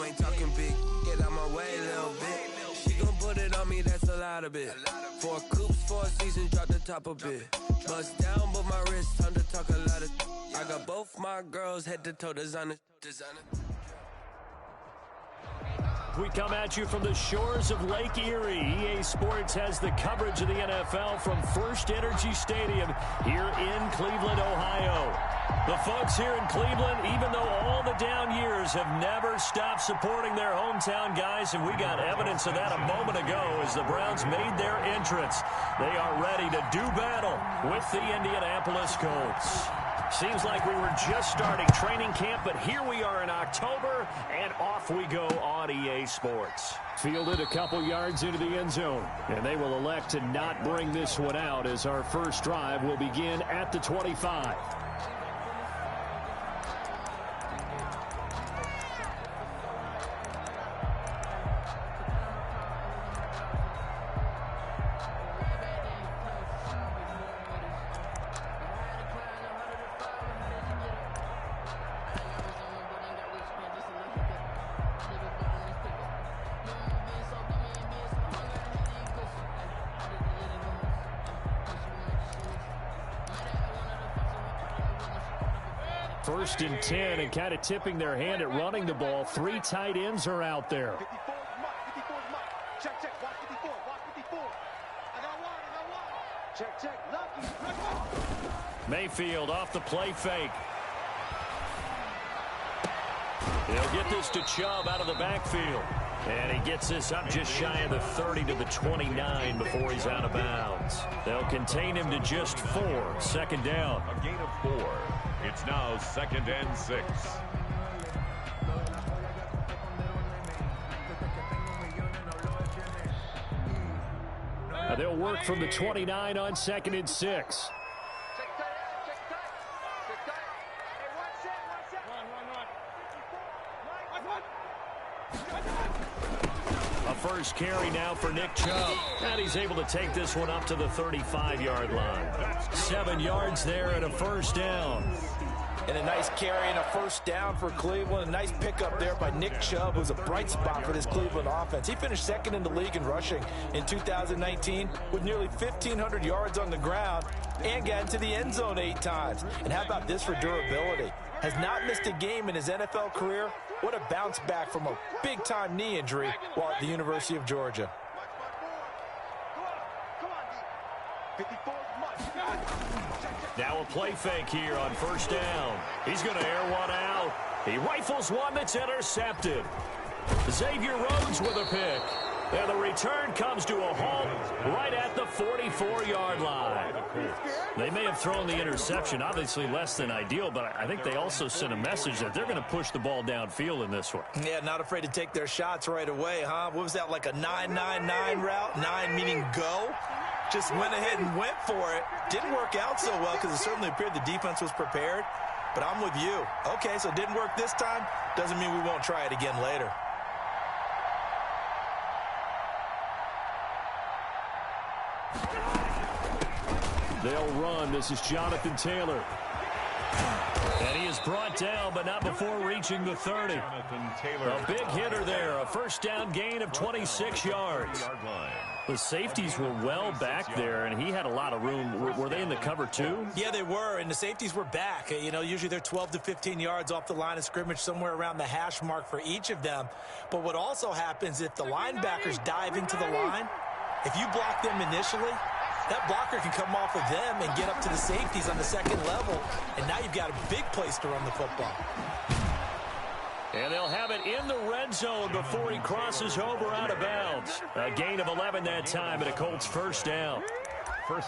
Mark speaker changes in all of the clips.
Speaker 1: ain't talking big. Get out my way, little bit. She gon' put it on me, that's a lot of it. 4 coops, 4 seasons, drop the top a bit. Bust down, but my wrist, time to talk a lot of. I got both my girls head to toe designer.
Speaker 2: We come at you from the shores of Lake Erie. EA Sports has the coverage of the NFL from First Energy Stadium here in Cleveland, Ohio. The folks here in Cleveland, even though all the down years, have never stopped supporting their hometown guys, and we got evidence of that a moment ago as the Browns made their entrance. They are ready to do battle with the Indianapolis Colts. Seems like we were just starting training camp, but here we are in October, and off we go on EA Sports. Fielded a couple yards into the end zone, and they will elect to not bring this one out as our first drive will begin at the 25. First and 10, and kind of tipping their hand at running the ball. 3 tight ends are out there. Mayfield off the play fake. He'll get this to Chubb out of the backfield. And he gets this up just shy of the 30 to the 29 before he's out of bounds. They'll contain him to just 4. Second down.
Speaker 3: A gain of 4. It's now 2nd and 6.
Speaker 2: They'll work from the 29 on 2nd and 6. A first carry now for Nick Chubb. And he's able to take this one up to the 35-yard line. 7 yards there and a first down.
Speaker 4: And a nice carry and a first down for Cleveland. A nice pickup there by Nick Chubb, who's a bright spot for this Cleveland offense. He finished 2nd in the league in rushing in 2019 with nearly 1,500 yards on the ground and got into the end zone 8 times. And how about this for durability? Has not missed a game in his NFL career. What a bounce back from a big-time knee injury while at the University of Georgia.
Speaker 2: Now a play fake here on first down. He's going to air one out. He rifles one that's intercepted. Xavier Rhodes with a pick. And the return comes to a halt right at the 44-yard line. They may have thrown the interception, obviously less than ideal, but I think they also sent a message that they're going to push the ball downfield in this one.
Speaker 4: Yeah, not afraid to take their shots right away, huh? What was that, like a 9-9-9 route? 9 meaning go? Just went ahead and went for it. Didn't work out so well because it certainly appeared the defense was prepared. But I'm with you. Okay, so it didn't work this time. Doesn't mean we won't try it again later.
Speaker 2: They'll run. This is Jonathan Taylor. And he is brought down, but not before reaching the 30. A big hitter there. A first down gain of 26 yards. The safeties were well back there, and he had a lot of room. Were they in the cover too?
Speaker 4: Yeah, they were, and the safeties were back. You know, usually they're 12 to 15 yards off the line of scrimmage, somewhere around the hash mark for each of them. But what also happens if the linebackers dive into the line, if you block them initially, that blocker can come off of them and get up to the safeties on the second level, and now you've got a big place to run the football.
Speaker 2: And they'll have it in the red zone before he crosses over out of bounds. A gain of 11 that time and a Colts first down.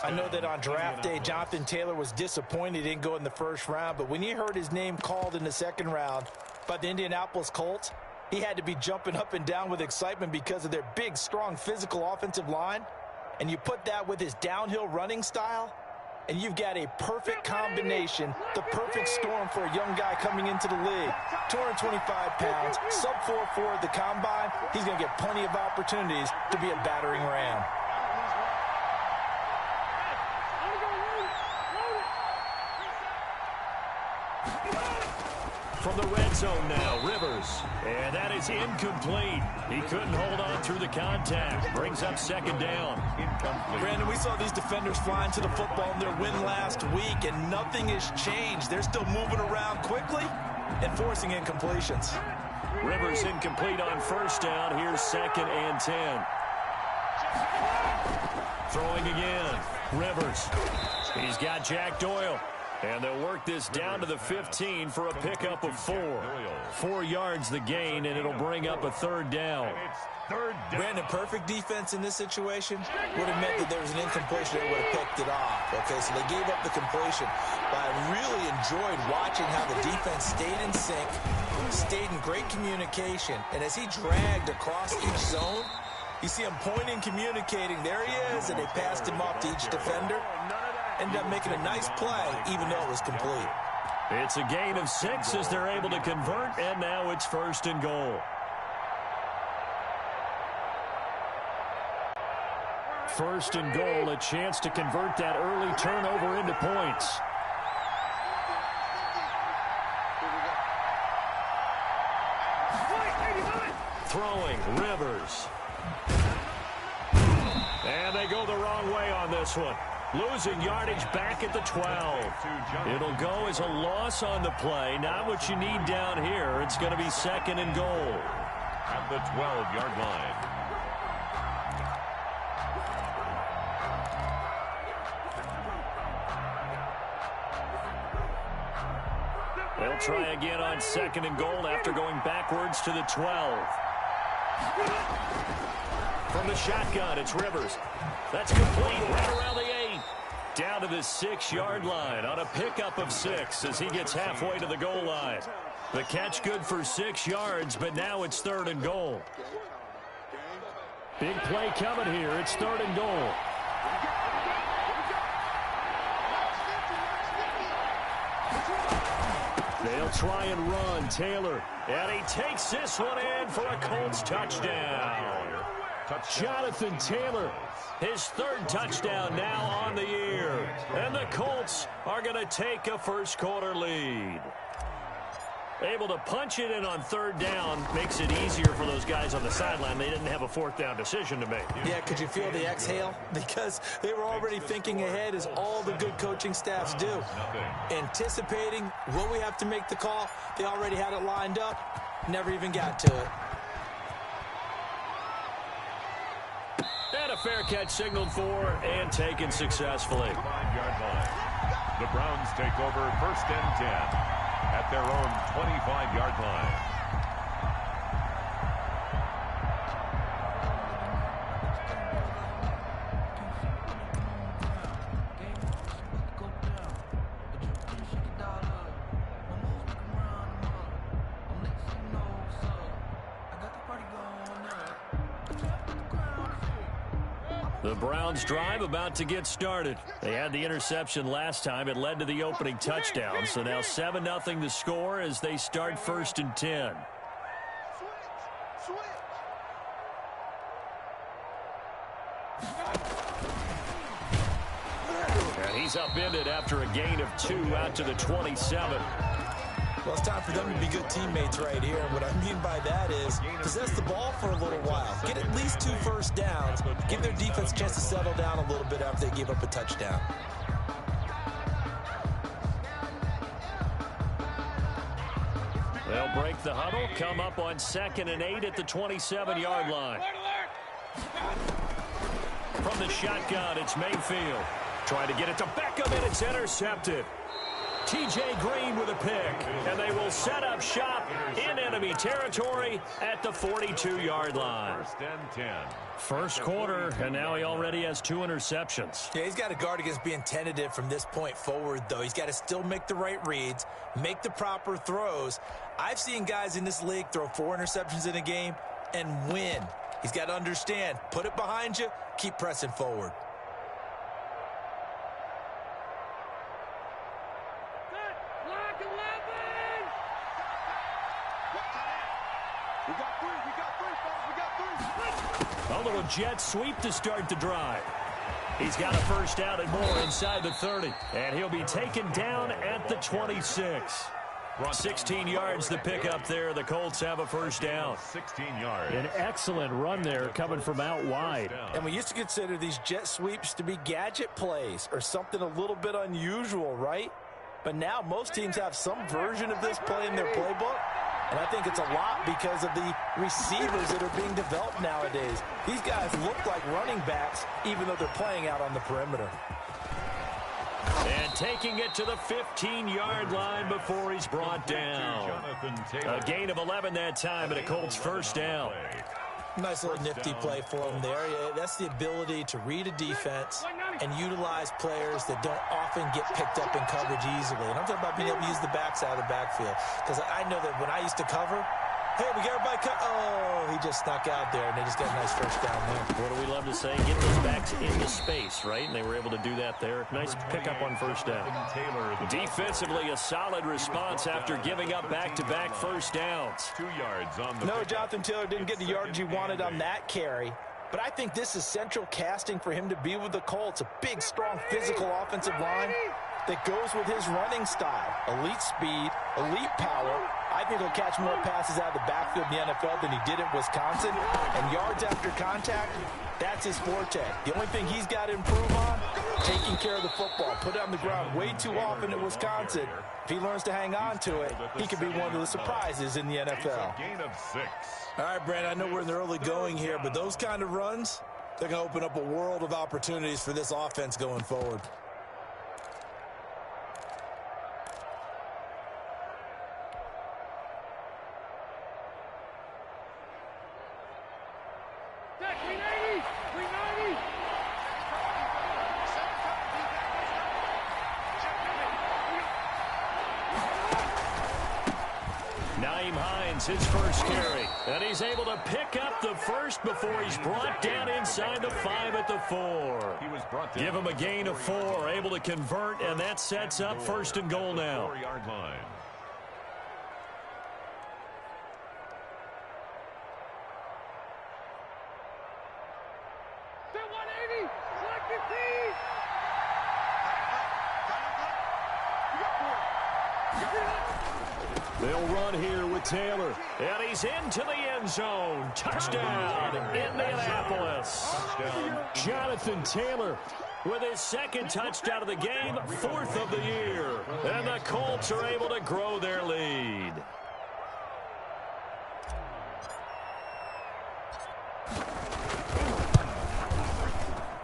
Speaker 4: I know that on draft day, Jonathan Taylor was disappointed he didn't go in the first round, but when he heard his name called in the second round by the Indianapolis Colts, he had to be jumping up and down with excitement because of their big, strong, physical offensive line. And you put that with his downhill running style, and you've got a perfect combination, the perfect storm for a young guy coming into the league. 225 pounds, sub-4.4 at the combine. He's going to get plenty of opportunities to be a battering ram.
Speaker 2: From the red zone now, Rivers. And that is incomplete. He couldn't hold on through the contact. Brings up second down.
Speaker 3: Incomplete.
Speaker 4: Brandon, we saw these defenders flying to the football in their win last week, and nothing has changed. They're still moving around quickly and forcing incompletions.
Speaker 2: Rivers incomplete on first down. Here's 2nd and 10. Throwing again. Rivers. He's got Jack Doyle. And they'll work this down to the 15 for a pickup of 4. 4 yards the gain, and it'll bring up a 3rd down.
Speaker 4: Brandon, perfect defense in this situation would have meant that there was an incompletion. They would have picked it off. Okay, so they gave up the completion. But I really enjoyed watching how the defense stayed in sync, stayed in great communication. And as he dragged across each zone, you see him pointing, communicating. There he is, and they passed him off to each defender. Ended up making a nice play, even though it was complete.
Speaker 2: It's a gain of 6 as they're able to convert, and now it's 1st and goal. 1st and goal, a chance to convert that early turnover into points. Throwing, Rivers. And they go the wrong way on this one. Losing yardage back at the 12. It'll go as a loss on the play. Not what you need down here. It's going to be 2nd and goal.
Speaker 3: At the 12-yard line.
Speaker 2: They'll try again on 2nd and goal after going backwards to the 12. From the shotgun, it's Rivers. That's complete right around the 8. Down to the 6-yard line on a pickup of 6 as he gets halfway to the goal line. The catch good for 6 yards, but now it's 3rd and goal. Big play coming here. It's 3rd and goal. They'll try and run. Taylor. And he takes this one in for a Colts touchdown. Jonathan Taylor, his 3rd touchdown now on the year. And the Colts are going to take a first-quarter lead. Able to punch it in on 3rd down makes it easier for those guys on the sideline. They didn't have a 4th down decision to make.
Speaker 4: Yeah, could you feel the exhale? Because they were already thinking ahead, as all the good coaching staffs do. Anticipating, will we have to make the call? They already had it lined up. Never even got to it.
Speaker 2: And a fair catch signaled for and taken successfully.
Speaker 3: 5-yard line. The Browns take over 1st and 10 at their own 25-yard line.
Speaker 2: The Browns drive about to get started. They had the interception last time. It led to the opening touchdown. So now 7-0 the score as they start 1st and 10. And he's upended after a gain of 2 out to the 27.
Speaker 4: Well, it's time for them to be good teammates right here. And what I mean by that is possess the ball for a little while. Get at least 2 first downs. Give their defense a chance to settle down a little bit after they give up a touchdown.
Speaker 2: They'll break the huddle, come up on 2nd and 8 at the 27-yard line. From the shotgun, it's Mayfield. Trying to get it to Beckham, and it's intercepted. T.J. Green with a pick, and they will set up shop in enemy territory at the 42-yard line.
Speaker 3: 1st and 10.
Speaker 2: First quarter, and now he already has 2 interceptions.
Speaker 4: Yeah, he's got to guard against being tentative from this point forward, though. He's got to still make the right reads, make the proper throws. I've seen guys in this league throw 4 interceptions in a game and win. He's got to understand, put it behind you, keep pressing forward.
Speaker 2: A little jet sweep to start the drive. He's got a first down and more inside the 30. And he'll be taken down at the 26. 16 yards the pickup there. The Colts have a first down.
Speaker 3: 16 yards.
Speaker 2: An excellent run there coming from out wide.
Speaker 4: And we used to consider these jet sweeps to be gadget plays or something a little bit unusual, right? But now most teams have some version of this play in their playbook. And I think it's a lot because of the receivers that are being developed nowadays. These guys look like running backs even though they're playing out on the perimeter.
Speaker 2: And taking it to the 15-yard line before he's brought down. A gain of 11 that time and a Colts first down.
Speaker 4: Nice little nifty play for him there. That's the ability to read a defense and utilize players that don't often get picked up in coverage easily. And I'm talking about being able to use the backside of the backfield. Because I know that when I used to cover, hey, we got everybody cut. Oh, he just snuck out there, and they just got a nice first down there.
Speaker 2: What do we love to say? Get those backs into space, right? And they were able to do that there. Nice pickup on first down. Defensively, a solid response after giving up back-to-back first downs.
Speaker 3: 2 yards on the
Speaker 4: No, Jonathan Taylor didn't get the yardage he wanted on that carry. But I think this is central casting for him to be with the Colts. A big, strong, physical offensive line that goes with his running style. Elite speed, elite power. I think he'll catch more passes out of the backfield in the NFL than he did at Wisconsin. And yards after contact, that's his forte. The only thing he's got to improve on, taking care of the football. Put it on the ground way too often at Wisconsin. If he learns to hang on to it, he could be one of the surprises in the NFL.
Speaker 3: Gain of 6.
Speaker 4: All right, Brandon, I know we're in the early going here, but those kind of runs, they're going to open up a world of opportunities for this offense going forward.
Speaker 2: His first carry, and he's able to pick up the first before he's brought down inside the 5 at the 4.
Speaker 3: He was brought down.
Speaker 2: Give him a gain of 4, able to convert, and that sets up first and goal now.
Speaker 3: 4-yard line.
Speaker 2: They'll run here with Taylor, and he's into the end zone. Touchdown, Indianapolis. Jonathan Taylor with his second touchdown of the game, 4th of the year. And the Colts are able to grow their lead.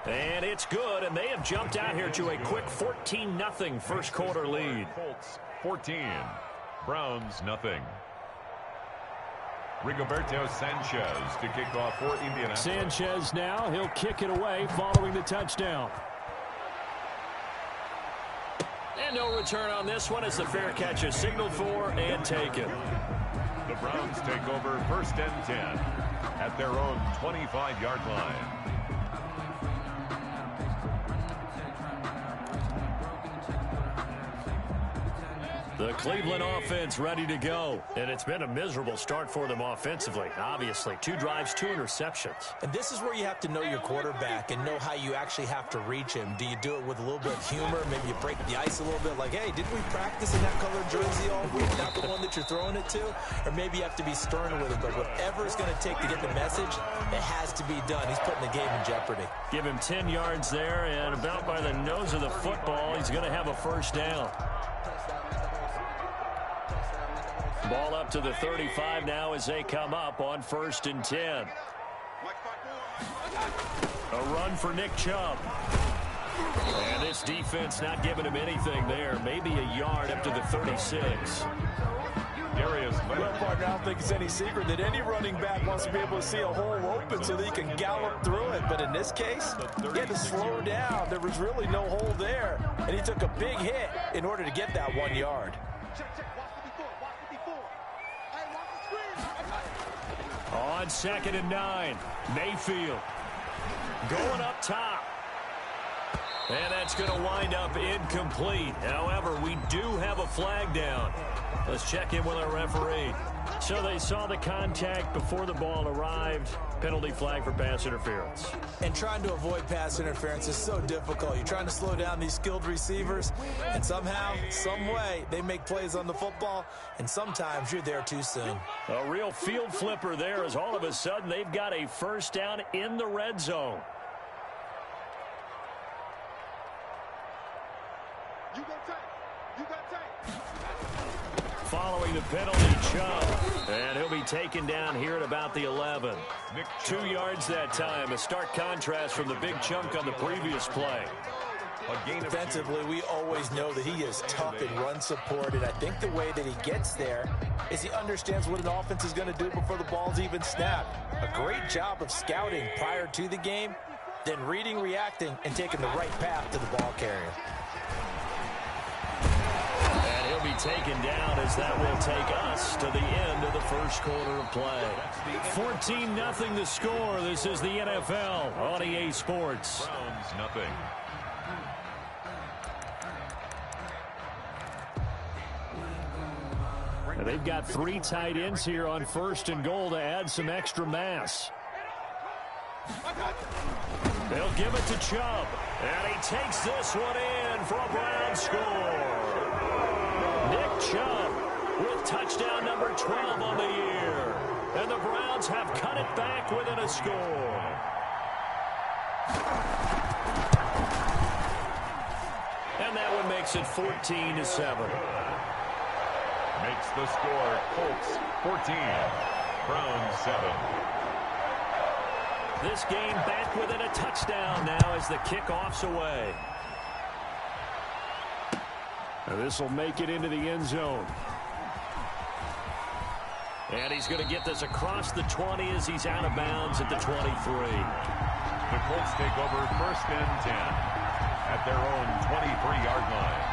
Speaker 2: And it's good, and they have jumped out here to a quick 14-0 first quarter lead.
Speaker 3: Colts 14. Browns, nothing. Rigoberto Sanchez to kick off for Indianapolis.
Speaker 2: Sanchez now, he'll kick it away following the touchdown. And no return on this one as the fair catch is signaled for and taken.
Speaker 3: The Browns take over 1st and 10 at their own 25-yard line.
Speaker 2: The Cleveland offense ready to go. And it's been a miserable start for them offensively. Obviously, 2 drives, 2 interceptions.
Speaker 4: And this is where you have to know your quarterback and know how you actually have to reach him. Do you do it with a little bit of humor? Maybe you break the ice a little bit like, hey, didn't we practice in that colored jersey all week? Not the one that you're throwing it to? Or maybe you have to be stern with him. But whatever it's going to take to get the message, it has to be done. He's putting the game in jeopardy.
Speaker 2: Give him 10 yards there, and about by the nose of the football, he's going to have a first down. Ball up to the 35 now as they come up on 1st and 10. A run for Nick Chubb. And this defense not giving him anything there. Maybe a yard up to the 36.
Speaker 4: Well, partner, I don't think it's any secret that any running back wants to be able to see a hole open so that he can gallop through it. But in this case, he had to slow down. There was really no hole there. And he took a big hit in order to get that 1 yard.
Speaker 2: On 2nd and 9, Mayfield going up top. And that's going to wind up incomplete. However, we do have a flag down. Let's check in with our referee. So they saw the contact before the ball arrived. Penalty flag for pass interference.
Speaker 4: And trying to avoid pass interference is so difficult. You're trying to slow down these skilled receivers, and somehow, some way, they make plays on the football, and sometimes you're there too soon.
Speaker 2: A real field flipper there as all of a sudden they've got a first down in the red zone. Following the penalty, Chubb. And he'll be taken down here at about the 11. 2 yards that time. A stark contrast from the big chunk on the previous play.
Speaker 4: Defensively, we always know that he is tough in run support, and I think the way that he gets there is he understands what an offense is going to do before the ball's even snapped. A great job of scouting prior to the game, then reading, reacting, and taking the right path to the ball carrier.
Speaker 2: And he'll be taken down as that will take us to the end of the first quarter of play. 14-0 the score. This is the NFL on EA Sports.
Speaker 3: Browns nothing.
Speaker 2: They've got 3 tight ends here on 1st and goal to add some extra mass. They'll give it to Chubb. And he takes this one in for a Brown score. Nick Chubb with touchdown number 12 on the year. And the Browns have cut it back within a score. And that one makes it 14-7.
Speaker 3: Makes the score Colts 14, Browns 7.
Speaker 2: This game back within a touchdown now as the kickoff's away. And this will make it into the end zone. And he's going to get this across the 20 as he's out of bounds at the 23.
Speaker 3: The Colts take over 1st and 10 at their own 23-yard line.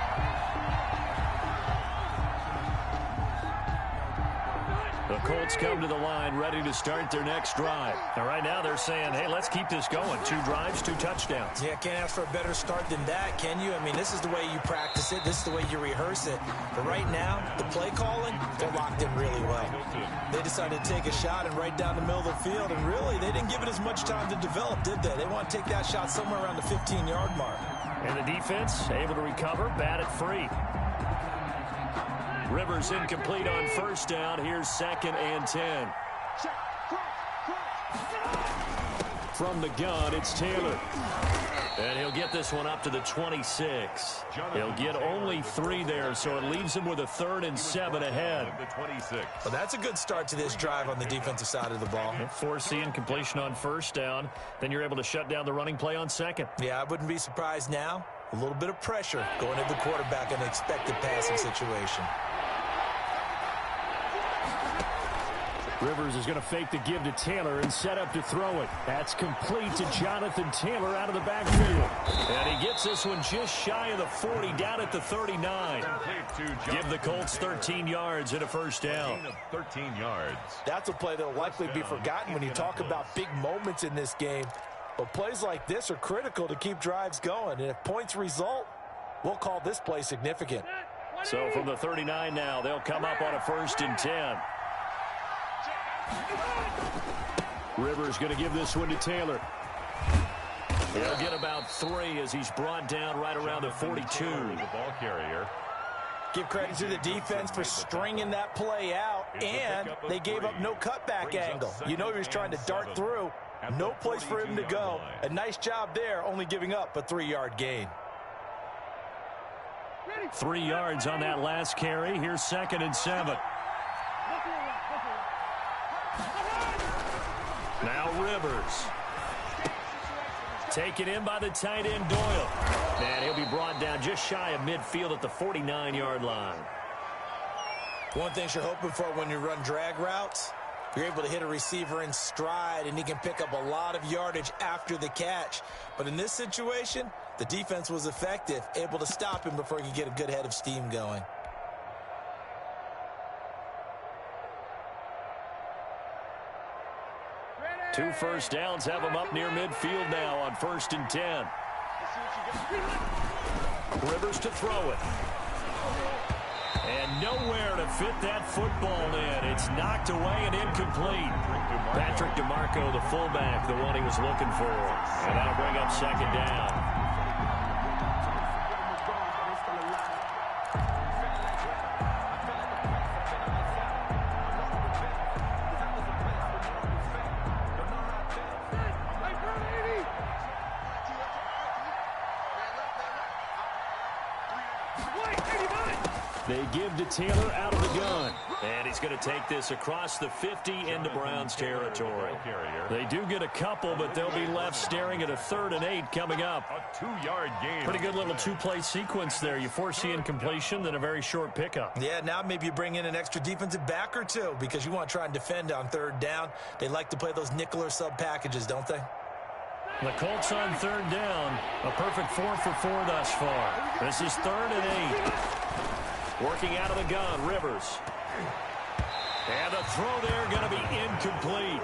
Speaker 2: The Colts come to the line ready to start their next drive. And right now they're saying, hey, let's keep this going. 2 drives, 2 touchdowns.
Speaker 4: Yeah, can't ask for a better start than that, can you? I mean, this is the way you practice it. This is the way you rehearse it. But right now, the play calling, they're locked in really well. They decided to take a shot and right down the middle of the field. And really, they didn't give it as much time to develop, did they? They want to take that shot somewhere around the 15-yard mark.
Speaker 2: And the defense able to recover, batted free. Rivers incomplete on 1st down. Here's 2nd and 10. From the gun, it's Taylor. And he'll get this one up to the 26. He'll get only 3 there, so it leaves him with a 3rd and 7 ahead.
Speaker 4: Well, that's a good start to this drive on the defensive side of the ball.
Speaker 2: Forcing incompletion on 1st down. Then you're able to shut down the running play on 2nd.
Speaker 4: Yeah, I wouldn't be surprised now. A little bit of pressure going into the quarterback in an expected passing situation.
Speaker 2: Rivers is going to fake the give to Taylor and set up to throw it. That's complete to Jonathan Taylor out of the backfield. And he gets this one just shy of the 40, down at the 39. Give the Colts 13 yards and a 1st down.
Speaker 3: 13 yards.
Speaker 4: That's a play that will likely be forgotten when you talk about big moments in this game. But plays like this are critical to keep drives going. And if points result, we'll call this play significant.
Speaker 2: So from the 39 now, they'll come up on a 1st and 10. Rivers going to give this one to Taylor. He'll get about 3 as he's brought down right around the 42.
Speaker 3: The ball carrier.
Speaker 4: Give credit to the defense for stringing that play out, and they gave up no cutback angle. You know he was trying to dart through. No place for him to go. A nice job there, only giving up a 3-yard gain.
Speaker 2: 3 yards on that last carry. Here's 2nd and 7. Now Rivers. Taken in by the tight end Doyle. And he'll be brought down just shy of midfield at the 49-yard line.
Speaker 4: One thing you're hoping for when you run drag routes, you're able to hit a receiver in stride, and he can pick up a lot of yardage after the catch. But in this situation, the defense was effective, able to stop him before he could get a good head of steam going. Two
Speaker 2: 2 first downs have him up near midfield now on 1st and 10. Rivers to throw it. And nowhere to fit that football in. It's knocked away and incomplete. Patrick DeMarco, the fullback, the one he was looking for. And that'll bring up second down. They give to Taylor out of the gun. And he's going to take this across the 50 into Browns territory. They do get a couple, but they'll be left staring at a 3rd and 8 coming up.
Speaker 3: A 2-yard gain.
Speaker 2: Pretty good little two-play sequence there. You force the incompletion, then a very short pickup.
Speaker 4: Yeah, now maybe you bring in an extra defensive back or two because you want to try and defend on 3rd down. They like to play those nickel or sub packages, don't they?
Speaker 2: The Colts on 3rd down. A perfect 4 for 4 thus far. This is 3rd and 8. Working out of the gun, Rivers. And a throw there going to be incomplete.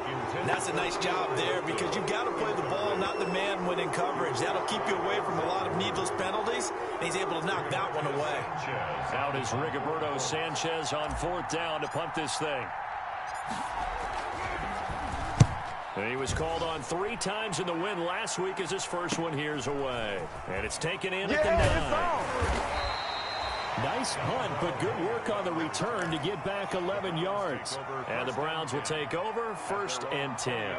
Speaker 4: That's a nice job there because you've got to play the ball, not the man when in coverage. That'll keep you away from a lot of needless penalties, and he's able to knock that one away.
Speaker 2: Out is Rigoberto Sanchez on 4th down to punt this thing. He was called on 3 times in the win last week as his first one here's away. And it's taken in at the 9. Nice punt, but good work on the return to get back 11 yards. And the Browns will take over 1st and 10.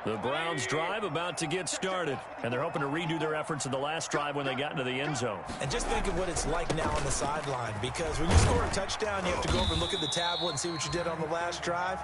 Speaker 2: The Browns drive about to get started, and they're hoping to redo their efforts in the last drive when they got into the end zone.
Speaker 4: And just think of what it's like now on the sideline, because when you score a touchdown, you have to go over and look at the tablet and see what you did on the last drive.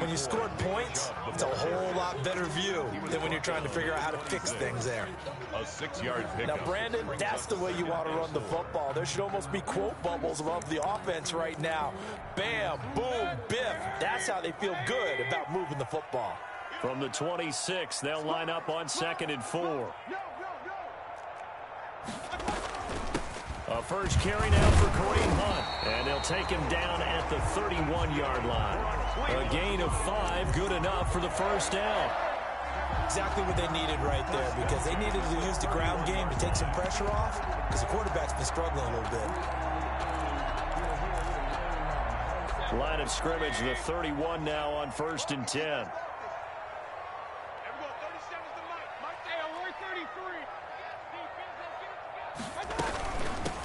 Speaker 4: When you scored points, it's a whole lot better view than when you're trying to figure out how to fix things there.
Speaker 3: A 6-yard pickup.
Speaker 4: Now, Brandon, that's the way you want to run the football. There should almost be quote bubbles above the offense right now. Bam, boom, biff. That's how they feel good about moving the football.
Speaker 2: From the 26, they'll line up on 2nd and 4. A first carry now for Kareem Hunt. And they'll take him down at the 31-yard line. A gain of 5, good enough for the first down.
Speaker 4: Exactly what they needed right there, because they needed to use the ground game to take some pressure off, because the quarterback's been struggling a little bit.
Speaker 2: Line of scrimmage, the 31 now on 1st and 10.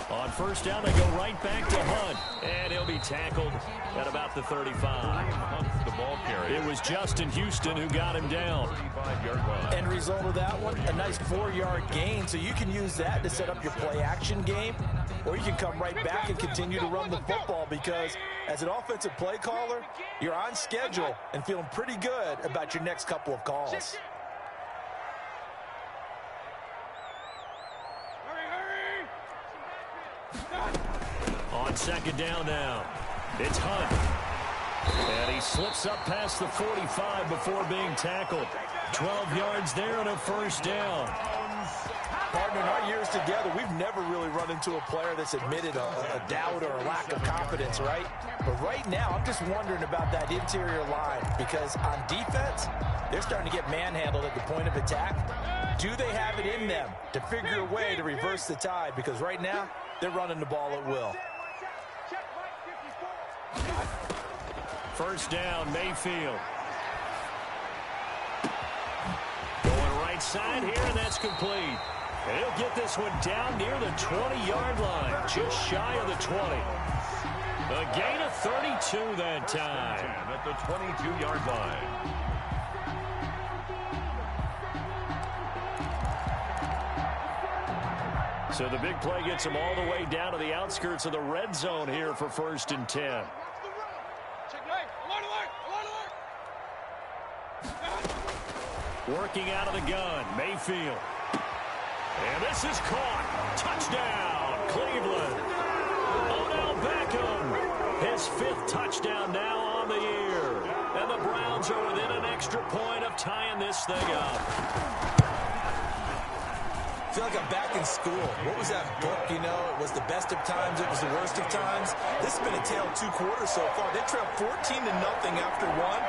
Speaker 2: On 1st down, they go right back to Hunt. And he'll be tackled at about the 35.
Speaker 3: The ball carrier.
Speaker 2: It was Justin Houston who got him down.
Speaker 3: 35-yard line.
Speaker 4: End result of that one, a nice 4-yard gain. So you can use that to set up your play-action game, or you can come right back and continue to run the football, because as an offensive play caller, you're on schedule and feeling pretty good about your next couple of calls.
Speaker 2: On 2nd down now, it's Hunt. And he slips up past the 45 before being tackled. 12 yards there and a 1st down.
Speaker 4: Partner, in our years together, we've never really run into a player that's admitted a doubt or a lack of confidence, right? But right now, I'm just wondering about that interior line, because on defense, they're starting to get manhandled at the point of attack. Do they have it in them to figure a way to reverse the tide? Because right now, they're running the ball at will.
Speaker 2: 1st down, Mayfield. Going right side here, and that's complete. And he'll get this one down near the 20-yard line, just shy of the 20. A gain of 32 that time.
Speaker 3: At the 22-yard line.
Speaker 2: So the big play gets him all the way down to the outskirts of the red zone here for 1st and 10. Working out of the gun, Mayfield. And this is caught. Touchdown, Cleveland. Odell Beckham. His 5th touchdown now on the year. And the Browns are within an extra point of tying this thing up.
Speaker 4: I feel like I'm back in school. What was that book, you know? It was the best of times, it was the worst of times. This has been a tale of two quarters so far. They trailed 14-0 after one.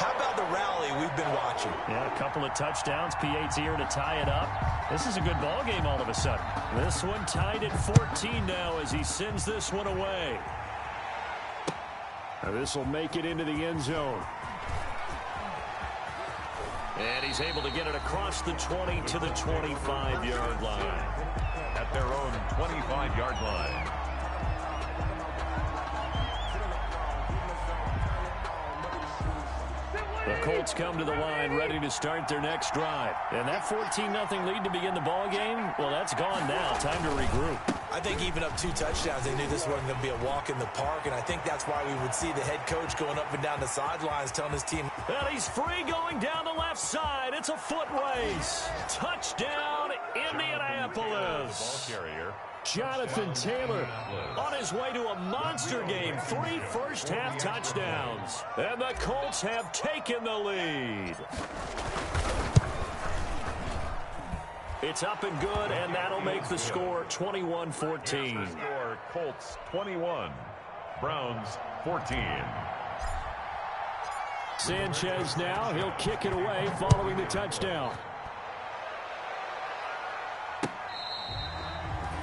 Speaker 4: How about the rally we've been watching?
Speaker 2: Yeah, a couple of touchdowns. P8's here to tie it up. This is a good ball game all of a sudden. This one tied at 14 now as he sends this one away. Now this will make it into the end zone. And he's able to get it across the 20 to the 25-yard line.
Speaker 3: At their own 25-yard line.
Speaker 2: The Colts come to the line ready to start their next drive. And that 14-0 lead to begin the ball game, well, that's gone now. Time to regroup.
Speaker 4: I think even up 2 touchdowns, they knew this wasn't going to be a walk in the park, and I think that's why we would see the head coach going up and down the sidelines telling his team.
Speaker 2: And he's free going down the left side. It's a foot race. Touchdown, Indianapolis.
Speaker 3: Ball carrier.
Speaker 2: Jonathan Taylor on his way to a monster game. 3 first-half touchdowns. And the Colts have taken the lead. It's up and good, and that'll make the score 21-14.
Speaker 3: Score Colts 21, Browns 14.
Speaker 2: Sanchez now, he'll kick it away following the touchdown.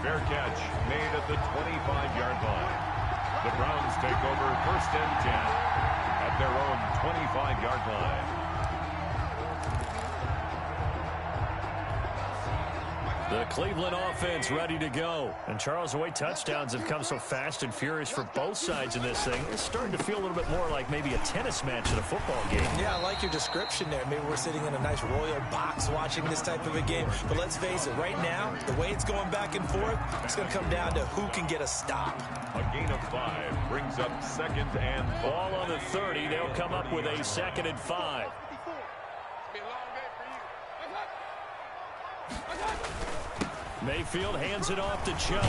Speaker 3: Fair catch made at the 25-yard line. The Browns take over 1st and 10 at their own 25-yard line.
Speaker 2: The Cleveland offense ready to go. And Charles, the way touchdowns have come so fast and furious for both sides in this thing, it's starting to feel a little bit more like maybe a tennis match in a football game.
Speaker 4: Yeah, I like your description there. Maybe we're sitting in a nice royal box watching this type of a game. But let's face it, right now, the way it's going back and forth, it's going to come down to who can get a stop.
Speaker 3: A gain of 5 brings up 2nd and 5.
Speaker 2: Ball on the 30. They'll come up with a 2nd and 5. Mayfield hands it off to Chubb.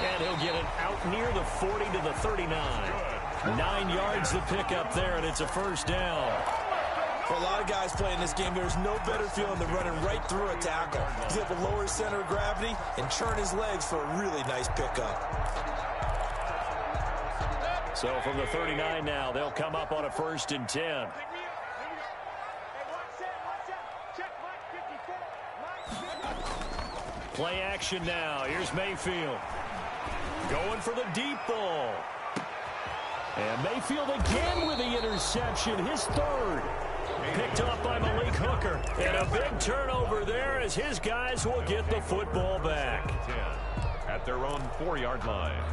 Speaker 2: And he'll get it out near the 40 to the 39. 9 yards the pickup there, and it's a first down.
Speaker 4: For a lot of guys playing this game, there's no better feeling than running right through a tackle. He's able to lower his center of gravity and churn his legs for a really nice pickup.
Speaker 2: So from the 39 now, they'll come up on a 1st and 10. Play action now. Here's Mayfield. Going for the deep ball. And Mayfield again with the interception. His 3rd. Picked up by Malik Hooker. And a big turnover there as his guys will get the football back.
Speaker 3: 10 at their own 4-yard line.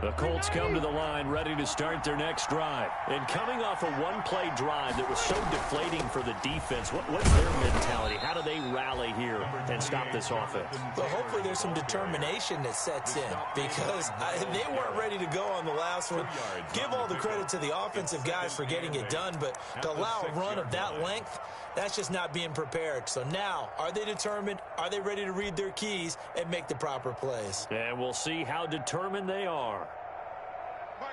Speaker 2: The Colts come to the line ready to start their next drive. And coming off a one-play drive that was so deflating for the defense, what's their mentality? How do they rally here and stop this offense?
Speaker 4: Well, hopefully there's some determination that sets in because they weren't ready to go on the last one. Give all the credit to the offensive guys for getting it done, but to allow a run of that length, that's just not being prepared. So now, are they determined? Are they ready to read their keys and make the proper plays?
Speaker 2: And we'll see how determined they are.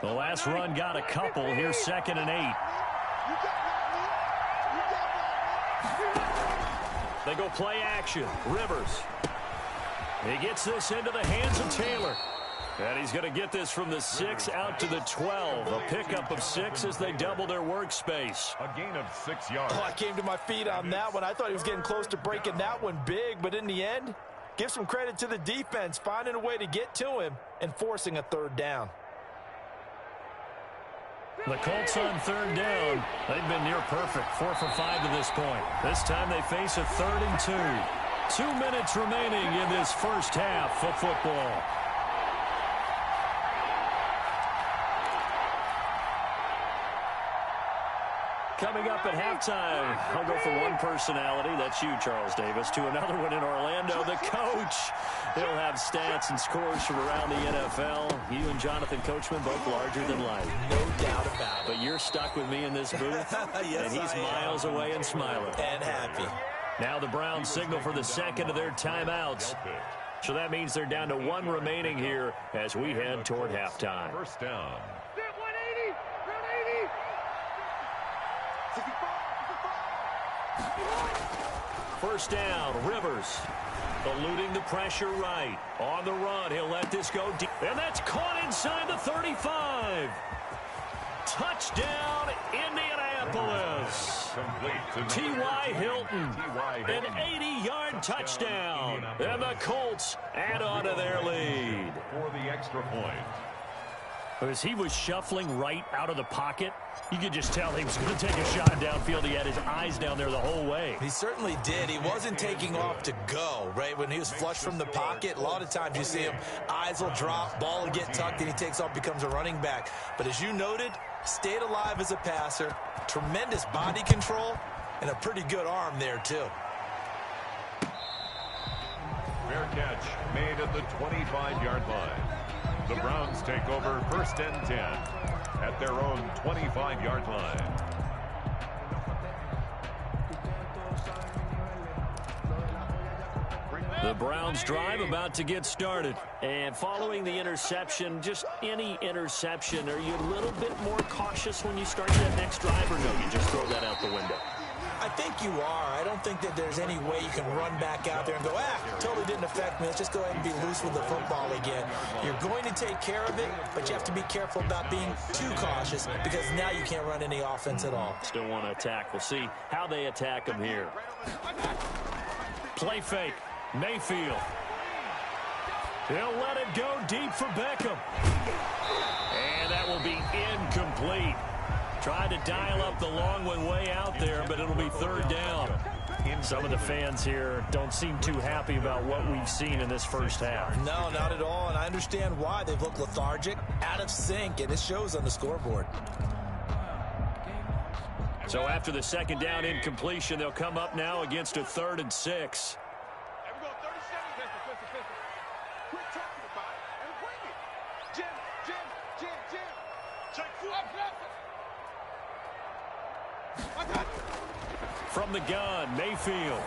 Speaker 2: The last run got a couple. Here's 2nd and 8. They go play action. Rivers. He gets this into the hands of Taylor. And he's going to get this from the 6 out to the 12. A pickup of 6 as they double their workspace.
Speaker 3: A gain of 6 yards.
Speaker 4: Oh, I came to my feet on that one. I thought he was getting close to breaking that one big, but in the end, give some credit to the defense, finding a way to get to him and forcing a 3rd down.
Speaker 2: The Colts on 3rd down. They've been near perfect. 4 for 5 to this point. This time they face a 3rd and 2. 2 minutes remaining in this first half of football. Coming up at halftime, I'll go from one personality, that's you, Charles Davis, to another one in Orlando, the coach. He'll have stats and scores from around the NFL. You and Jonathan Coachman, both larger than life.
Speaker 4: No doubt about it.
Speaker 2: But you're stuck with me in this booth,
Speaker 4: yes,
Speaker 2: and he's miles away and smiling.
Speaker 4: And happy.
Speaker 2: Now the Browns signal for the 2nd of their timeouts. So that means they're down to 1 remaining here as we head toward halftime.
Speaker 3: First down.
Speaker 2: First down, Rivers. Eluding the pressure right. On the run, he'll let this go deep. And that's caught inside the 35. Touchdown, Indianapolis. T.Y. Hilton, an 80-yard touchdown. And the Colts add on to their lead.
Speaker 3: For the extra point.
Speaker 2: As he was shuffling right out of the pocket, you could just tell he was going to take a shot downfield. He had his eyes down there the whole way.
Speaker 4: He certainly did. He wasn't taking off to go, right? When he was flush from the pocket, a lot of times you see him, eyes will drop, ball will get tucked, and he takes off, becomes a running back. But as you noted, stayed alive as a passer, tremendous body control, and a pretty good arm there, too.
Speaker 3: Fair catch made at the 25-yard line. The Browns take over first and 10 at their own 25-yard line.
Speaker 2: The Browns drive about to get started. And following the interception, just any interception, are you a little bit more cautious when you start that next drive, or no, you just throw that out the window?
Speaker 4: I think you are. I don't think that there's any way you can run back out there and go, totally didn't affect me. Let's just go ahead and be loose with the football again. You're going to take care of it, but you have to be careful about being too cautious because now you can't run any offense at all.
Speaker 2: Still want to attack. We'll see how they attack him here. Play fake. Mayfield. He'll let it go deep for Beckham. And that will be incomplete. Tried to dial up the long one way out there, but it'll be third down. Some of the fans here don't seem too happy about what we've seen in this first half.
Speaker 4: No, not at all, and I understand why. They've looked lethargic, out of sync, and it shows on the scoreboard.
Speaker 2: So after the second down incompletion, they'll come up now against a 3rd and 6. From the gun, Mayfield.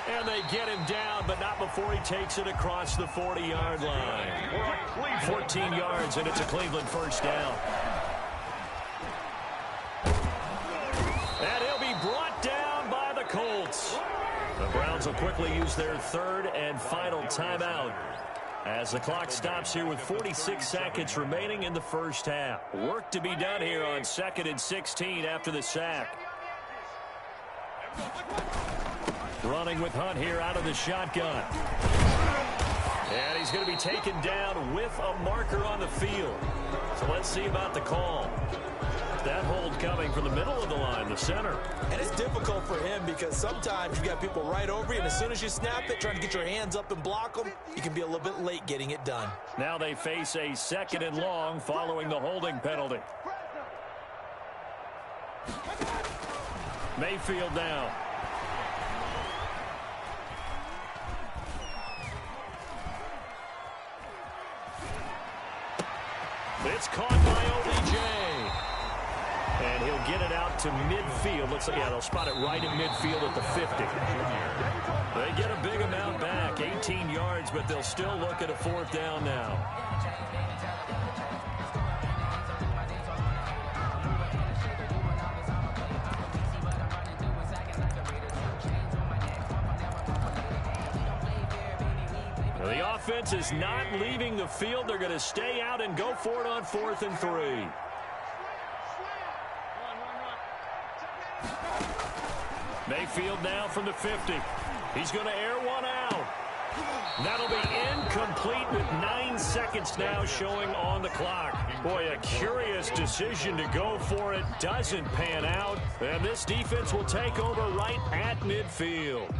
Speaker 2: And they get him down, but not before he takes it across the 40-yard line. 14 yards, and it's a Cleveland first down. And he'll be brought down by the Colts. The Browns will quickly use their 3rd and final timeout as the clock stops here with 46 seconds remaining in the first half. Work to be done here on 2nd and 16 after the sack. Running with Hunt here out of the shotgun. And he's going to be taken down with a marker on the field. So let's see about the call. That hold coming from the middle of the line, the center.
Speaker 4: And it's difficult for him because sometimes you've got people right over you, and as soon as you snap it, trying to get your hands up and block them, you can be a little bit late getting it done.
Speaker 2: Now they face a 2nd and long following the holding penalty. Mayfield now. It's caught by OBJ. And he'll get it out to midfield. Looks like, yeah, they'll spot it right in midfield at the 50. They get a big amount back, 18 yards, but they'll still look at a 4th down now. The offense is not leaving the field. They're going to stay out and go for it on 4th and 3. Mayfield now from the 50. He's going to air one out. That'll be incomplete with 9 seconds now showing on the clock. Boy, a curious decision to go for it. Doesn't pan out. And this defense will take over right at midfield.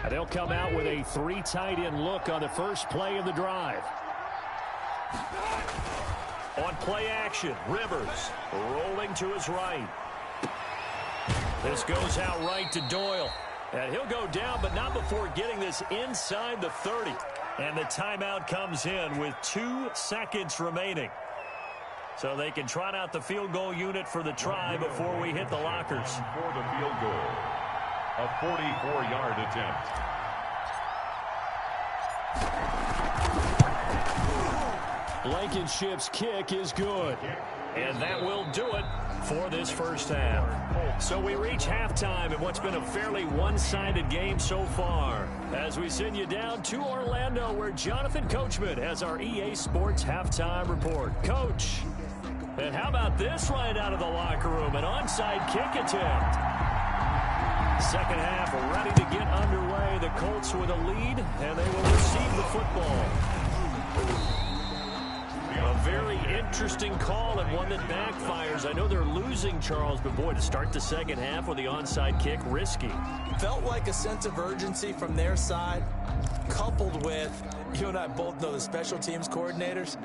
Speaker 2: And they'll come out with a 3 tight end look on the first play of the drive. On play action, Rivers rolling to his right. This goes out right to Doyle. And he'll go down, but not before getting this inside the 30. And the timeout comes in with 2 seconds remaining. So they can trot out the field goal unit for the try before we hit the lockers.
Speaker 3: For the field goal, a 44-yard attempt.
Speaker 2: Blankenship's kick is good. And that will do it for this first half. So we reach halftime in what's been a fairly one-sided game so far. As we send you down to Orlando, where Jonathan Coachman has our EA Sports halftime report. Coach, and how about this right out of the locker room? An onside kick attempt. Second half ready to get underway. The Colts with a lead, and they will receive the football. A very interesting call and one that backfires. I know they're losing, Charles, but boy, to start the second half with the onside kick, risky.
Speaker 4: Felt like a sense of urgency from their side, coupled with, you and I both know the special teams coordinators,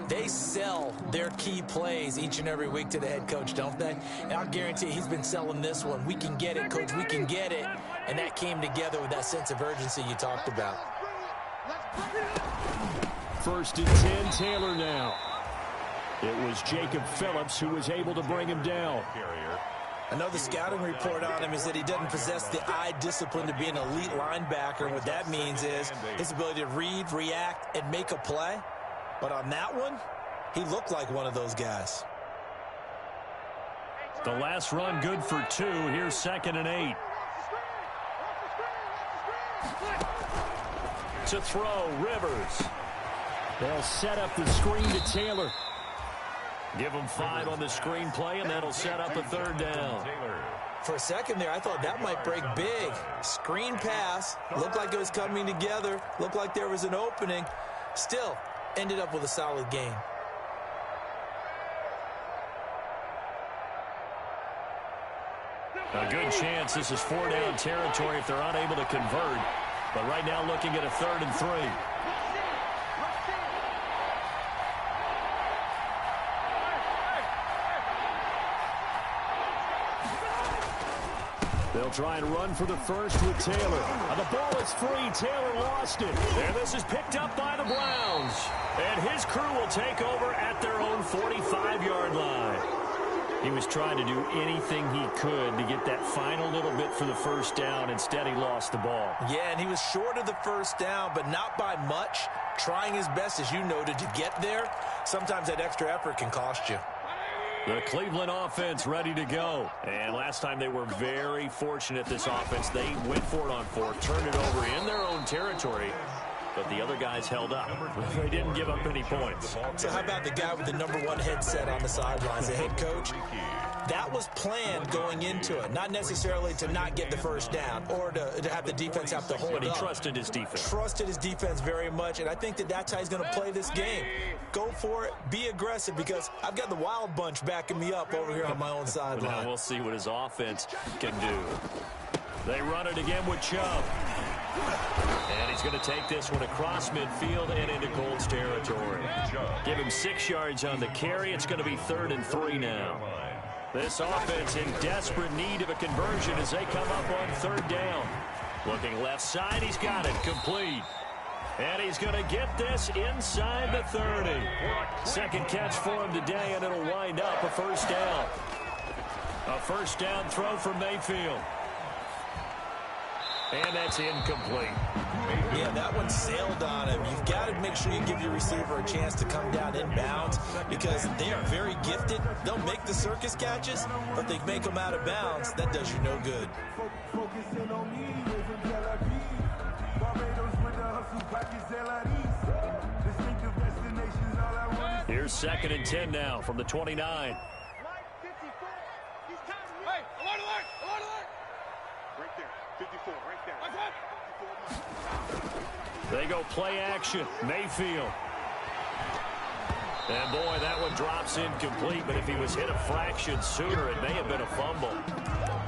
Speaker 4: they sell their key plays each and every week to the head coach, don't they? And I'll guarantee he's been selling this one. We can get it, coach, we can get it. And that came together with that sense of urgency you talked about.
Speaker 2: First and 10, Taylor now. It was Jacob Phillips who was able to bring him down.
Speaker 4: Another scouting report on him is that he doesn't possess the eye discipline to be an elite linebacker. What that means is his ability to read, react, and make a play. But on that one, he looked like one of those guys.
Speaker 2: The last run good for 2. Here's 2nd and 8. To throw, Rivers. They'll set up the screen to Taylor. Give him 5 on the screen play, and that'll set up a 3rd down.
Speaker 4: For a second there, I thought that might break big. Screen pass. Looked like it was coming together. Looked like there was an opening. Still, ended up with a solid game.
Speaker 2: A good chance this is 4-down territory if they're unable to convert. But right now looking at a 3rd and 3. They'll try and run for the first with Taylor. The ball is free. Taylor lost it. And this is picked up by the Browns. And his crew will take over at their own 45-yard line. He was trying to do anything he could to get that final little bit for the first down. Instead, he lost the ball.
Speaker 4: Yeah, and he was short of the first down, but not by much. Trying his best, as you noted, to get there. Sometimes that extra effort can cost you.
Speaker 2: The Cleveland offense ready to go. And last time they were very fortunate, this offense. They went for it on 4, turned it over in their own territory. But the other guys held up. They didn't give up any points.
Speaker 4: So how about the guy with the #1 headset on the sidelines, the head coach? That was planned going into it. Not necessarily to not get the first down or to have the defense have to hold up.
Speaker 2: But he trusted his defense.
Speaker 4: Trusted his defense very much, and I think that's how he's going to play this game. Go for it. Be aggressive, because I've got the wild bunch backing me up over here on my own sideline.
Speaker 2: Now we'll see what his offense can do. They run it again with Chubb. And he's going to take this one across midfield and into Colts territory. Give him 6 yards on the carry. It's going to be 3rd and 3 now. This offense in desperate need of a conversion as they come up on 3rd down. Looking left side, he's got it complete. And he's going to get this inside the 30. Second catch for him today, and it'll wind up a first down. A first down throw from Mayfield. And that's incomplete.
Speaker 4: Yeah, that one sailed on him. You've got to make sure you give your receiver a chance to come down inbounds, because they are very gifted. They'll make the circus catches, but they make them out of bounds. That does you no good.
Speaker 2: Here's 2nd and 10 now from the 29. They go play action. Mayfield. And boy, that one drops incomplete, but if he was hit a fraction sooner, it may have been a fumble.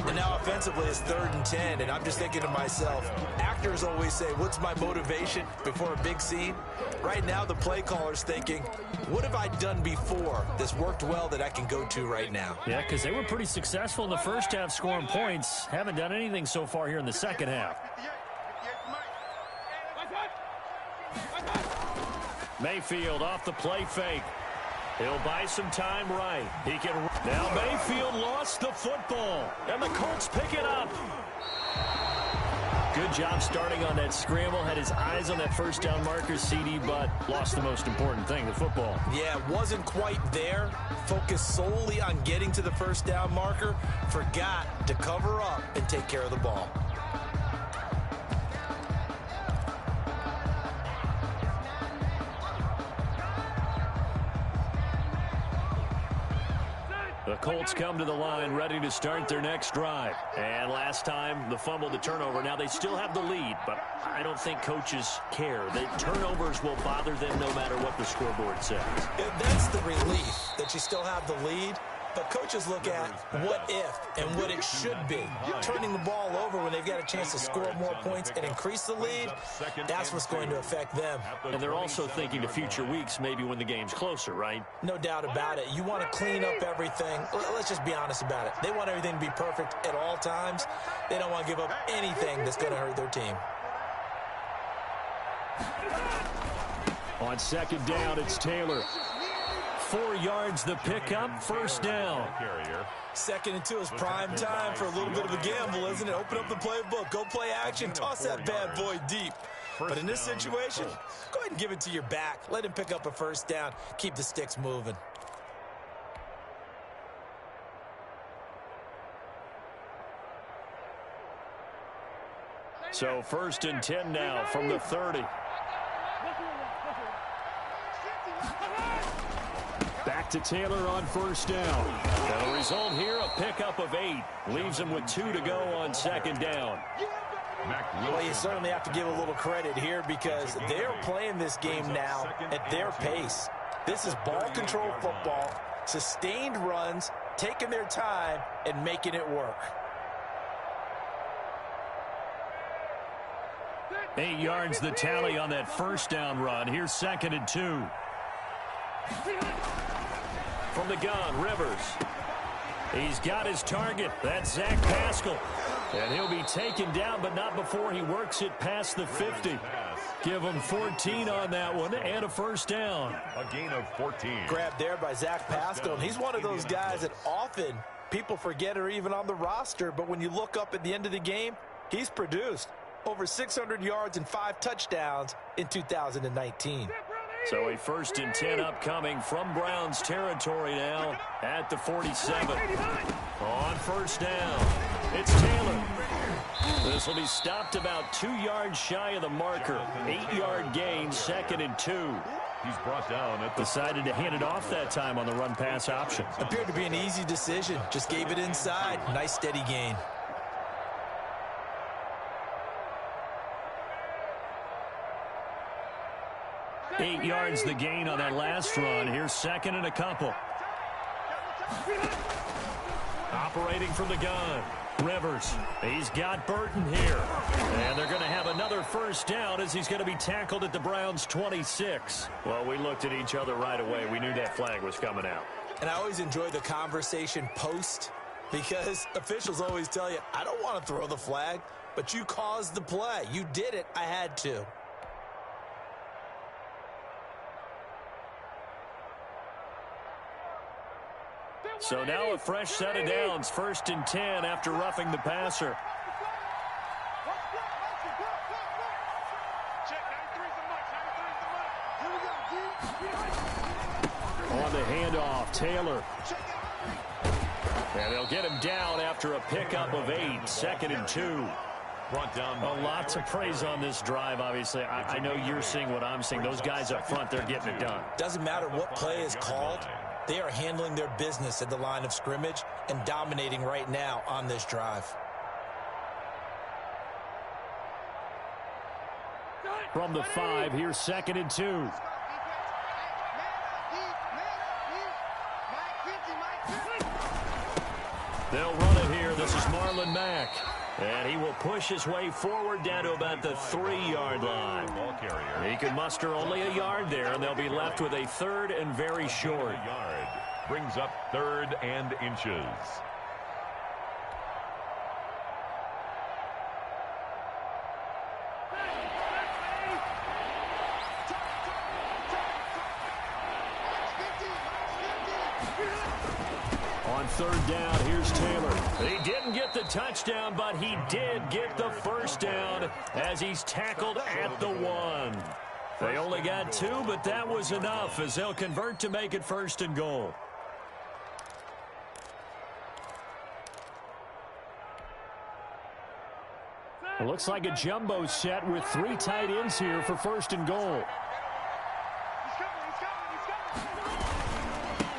Speaker 4: And now offensively it's 3rd and 10, and I'm just thinking to myself, actors always say, what's my motivation before a big scene? Right now the play caller's thinking, what have I done before that's worked well that I can go to right now?
Speaker 2: Yeah, because they were pretty successful in the first half scoring points. Haven't done anything so far here in the second half. Mayfield off the play fake. He'll buy some time right. He can. Now Mayfield lost the football, and the Colts pick it up. Good job starting on that scramble. Had his eyes on that first down marker, CD, but lost the most important thing, the football.
Speaker 4: Yeah, wasn't quite there. Focused solely on getting to the first down marker. Forgot to cover up and take care of the ball.
Speaker 2: The Colts come to the line ready to start their next drive. And last time, the fumble, the turnover. Now they still have the lead, but I don't think coaches care. The turnovers will bother them no matter what the scoreboard says.
Speaker 4: Yeah, that's the relief that you still have the lead. But coaches look at what if and what it should be. Turning the ball over when they've got a chance to score more points and increase the lead, that's what's going to affect them.
Speaker 2: And they're also thinking to future weeks, maybe when the game's closer, right?
Speaker 4: No doubt about it. You want to clean up everything. Let's just be honest about it. They want everything to be perfect at all times. They don't want to give up anything that's going to hurt their team.
Speaker 2: On second down, it's Taylor. 4 yards the pickup, first down.
Speaker 4: 2nd and 2 is prime time for a little bit of a gamble, isn't it? Open up the playbook, go play action, toss that bad boy deep. But in this situation, go ahead and give it to your back. Let him pick up a first down. Keep the sticks moving.
Speaker 2: So 1st and 10 now from the 30. Back to Taylor on first down. And the result here, a pickup of 8. Leaves him with 2 to go on second down.
Speaker 4: Well, you certainly have to give a little credit here because they're playing this game now at their pace. This is ball control football, sustained runs, taking their time, and making it work.
Speaker 2: 8 yards the tally on that first down run. Here's 2nd and 2. From the gun, Rivers. He's got his target. That's Zach Pascal. And he'll be taken down, but not before he works it past the 50. Give him 14 on that one and a first down.
Speaker 3: A gain of 14.
Speaker 4: Grabbed there by Zach Pascal. And he's one of those guys that often people forget are even on the roster. But when you look up at the end of the game, he's produced over 600 yards and 5 touchdowns in 2019.
Speaker 2: So a 1st and 10 upcoming from Browns territory now at the 47. On first down, it's Taylor. This will be stopped about 2 yards shy of the marker. 8-yard gain, 2nd and 2.
Speaker 3: He's brought down at the...
Speaker 2: Decided to hand it off that time on the run-pass option.
Speaker 4: Appeared to be an easy decision. Just gave it inside. Nice steady gain.
Speaker 2: Eight yards the gain on that last run. Here's 2nd and a couple. Operating from the gun, Rivers. He's got Burton here. And they're going to have another first down as he's going to be tackled at the Browns' 26. Well, we looked at each other right away. We knew that flag was coming out.
Speaker 4: And I always enjoy the conversation post because officials always tell you, I don't want to throw the flag, but you caused the play. You did it. I had to.
Speaker 2: So now a fresh set of downs, 1st and 10 after roughing the passer. On the handoff, Taylor. And they'll get him down after a pickup of 8, 2nd and 2.
Speaker 3: Brought down.
Speaker 2: A lot to praise on this drive, obviously. I know you're seeing what I'm seeing. Those guys up front, they're getting it done.
Speaker 4: Doesn't matter what play is called. They are handling their business at the line of scrimmage and dominating right now on this drive.
Speaker 2: From the 5, here's 2nd and 2. They'll run it here. This is Marlon Mack. And he will push his way forward down to about the 3-yard line.
Speaker 3: Ball carrier.
Speaker 2: He can muster only a yard there, and they'll be left with a 3rd and very short.
Speaker 3: Yard. Brings up 3rd and inches.
Speaker 2: On third down, here's Taylor. He didn't get the touchdown, but he did get the first down as he's tackled at the 1. They only got 2, but that was enough as they'll convert to make it 1st and goal. It looks like a jumbo set with 3 tight ends here for 1st and goal.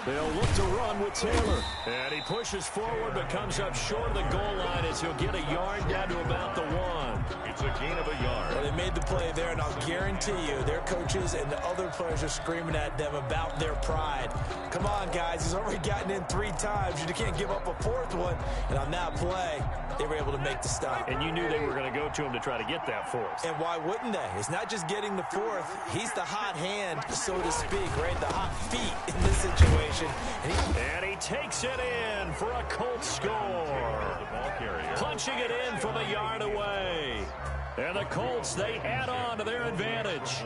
Speaker 2: They'll look to run with Taylor. And he pushes forward but comes up short of the goal line as he'll get a yard down to about the 1.
Speaker 3: It's a gain of a yard.
Speaker 4: Well, they made the play there, and I'll guarantee you their coaches and the other players are screaming at them about their pride. Come on, guys. He's already gotten in 3 times. You can't give up a 4th one. And on that play, they were able to make the stop.
Speaker 2: And you knew they were going to go to him to try to get that 4th.
Speaker 4: And why wouldn't they? It's not just getting the 4th. He's the hot hand, so to speak, right? The hot feet in this situation.
Speaker 2: And he takes it in for a Colts score. Punching it in from a yard away. And the Colts, they add on to their advantage.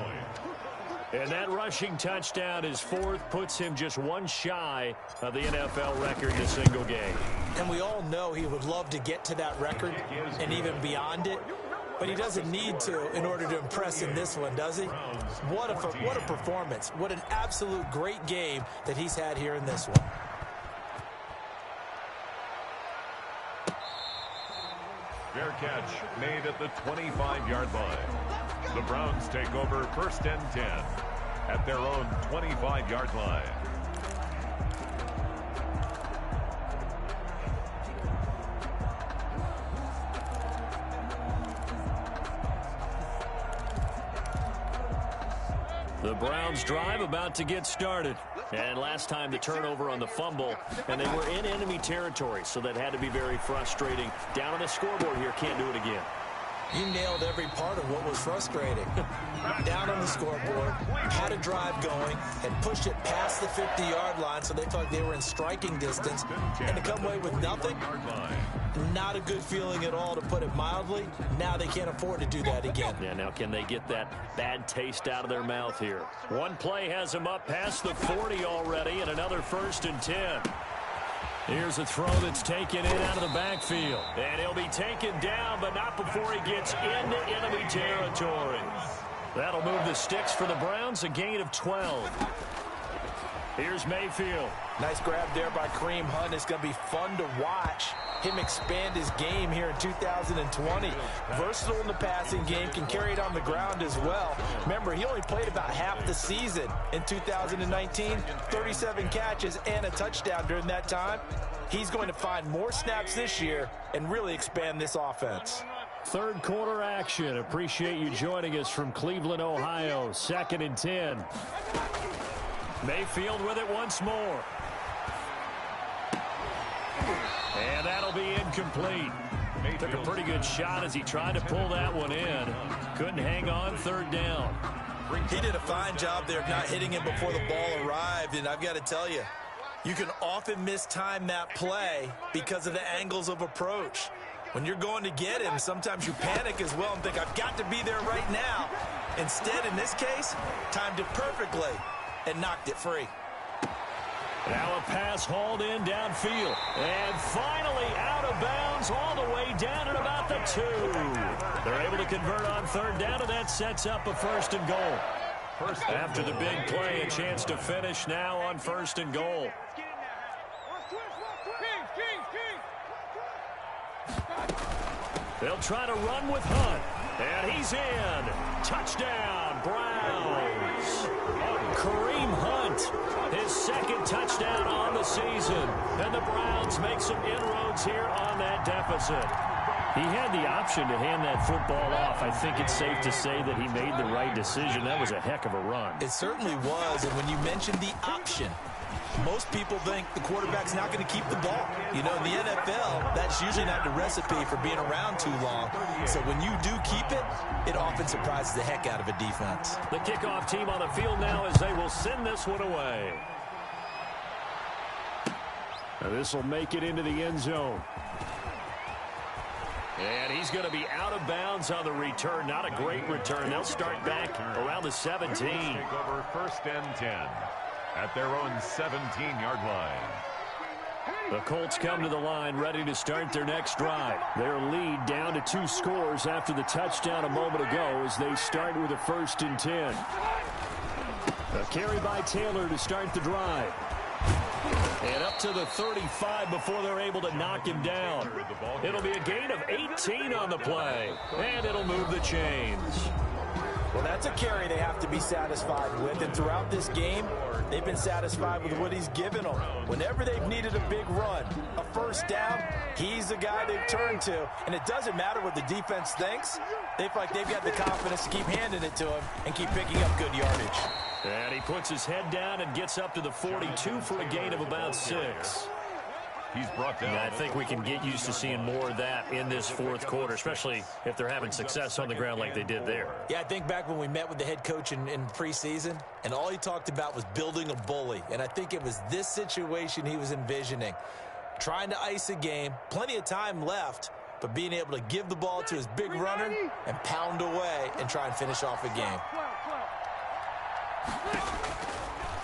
Speaker 2: And that rushing touchdown, his 4th, puts him just 1 shy of the NFL record in a single game.
Speaker 4: And we all know he would love to get to that record and even beyond it. But he doesn't need to in order to impress in this one, does he? What a performance. What an absolute great game that he's had here in this one.
Speaker 3: Fair catch made at the 25-yard line. The Browns take over 1st and 10 at their own 25-yard line.
Speaker 2: The Browns drive about to get started. And last time the turnover on the fumble, and they were in enemy territory, so that had to be very frustrating. Down on the scoreboard here, can't do it again.
Speaker 4: You nailed every part of what was frustrating. Down on the scoreboard, had a drive going, and pushed it past the 50-yard line, so they thought they were in striking distance. And to come away with nothing, not a good feeling at all, to put it mildly. Now they can't afford to do that again.
Speaker 2: Yeah, now can they get that bad taste out of their mouth here? One play has them up past the 40 already, and another 1st and 10. Here's a throw that's taken in out of the backfield. And he'll be taken down, but not before he gets into enemy territory. That'll move the sticks for the Browns, a gain of 12. Here's Mayfield.
Speaker 4: Nice grab there by Kareem Hunt. It's going to be fun to watch him expand his game here in 2020. Versatile in the passing game, can carry it on the ground as well. Remember, he only played about half the season in 2019, 37 catches and a touchdown during that time. He's going to find more snaps this year and really expand this offense.
Speaker 2: 3rd quarter action. Appreciate you joining us from Cleveland, Ohio. 2nd and 10. Mayfield with it once more. And that'll be incomplete. Took a pretty good shot as he tried to pull that one in. Couldn't hang on 3rd down.
Speaker 4: He did a fine job there of not hitting him before the ball arrived, and I've got to tell you, you can often mistime that play because of the angles of approach. When you're going to get him, sometimes you panic as well and think, I've got to be there right now. Instead, in this case, timed it perfectly and knocked it free.
Speaker 2: Now a pass hauled in downfield. And finally out of bounds all the way down at about the 2. They're able to convert on 3rd down, and that sets up a 1st and goal. After the big play, a chance to finish now on 1st and goal. They'll try to run with Hunt. And he's in. Touchdown, Browns. Kareem Hunt, his 2nd touchdown on the season. And the Browns make some inroads here on that deficit. He had the option to hand that football off. I think it's safe to say that he made the right decision. That was a heck of a run.
Speaker 4: It certainly was. And when you mentioned the option, most people think the quarterback's not going to keep the ball. You know, in the NFL, that's usually not the recipe for being around too long. So when you do keep it, it often surprises the heck out of a defense.
Speaker 2: The kickoff team on the field now as they will send this one away. Now this will make it into the end zone. And he's going to be out of bounds on the return. Not a great return. They'll start back around the 17.
Speaker 3: Take over 1st and 10 at their own 17-yard line.
Speaker 2: The Colts come to the line ready to start their next drive. Their lead down to 2 scores after the touchdown a moment ago as they start with a 1st and 10. A carry by Taylor to start the drive. And up to the 35 before they're able to knock him down. It'll be a gain of 18 on the play, and it'll move the chains.
Speaker 4: Well, that's a carry they have to be satisfied with, and throughout this game, they've been satisfied with what he's given them. Whenever they've needed a big run, a 1st down, he's the guy they've turned to, and it doesn't matter what the defense thinks. They feel like they've got the confidence to keep handing it to him and keep picking up good yardage.
Speaker 2: And he puts his head down and gets up to the 42 for a gain of about 6.
Speaker 3: He's brought down.
Speaker 2: Yeah, I think we can get used to seeing more of that in this 4th quarter, especially if they're having success on the ground like they did there.
Speaker 4: Yeah, I think back when we met with the head coach in preseason, and all he talked about was building a bully. And I think it was this situation he was envisioning. Trying to ice a game, plenty of time left, but being able to give the ball to his big runner and pound away and try and finish off a game.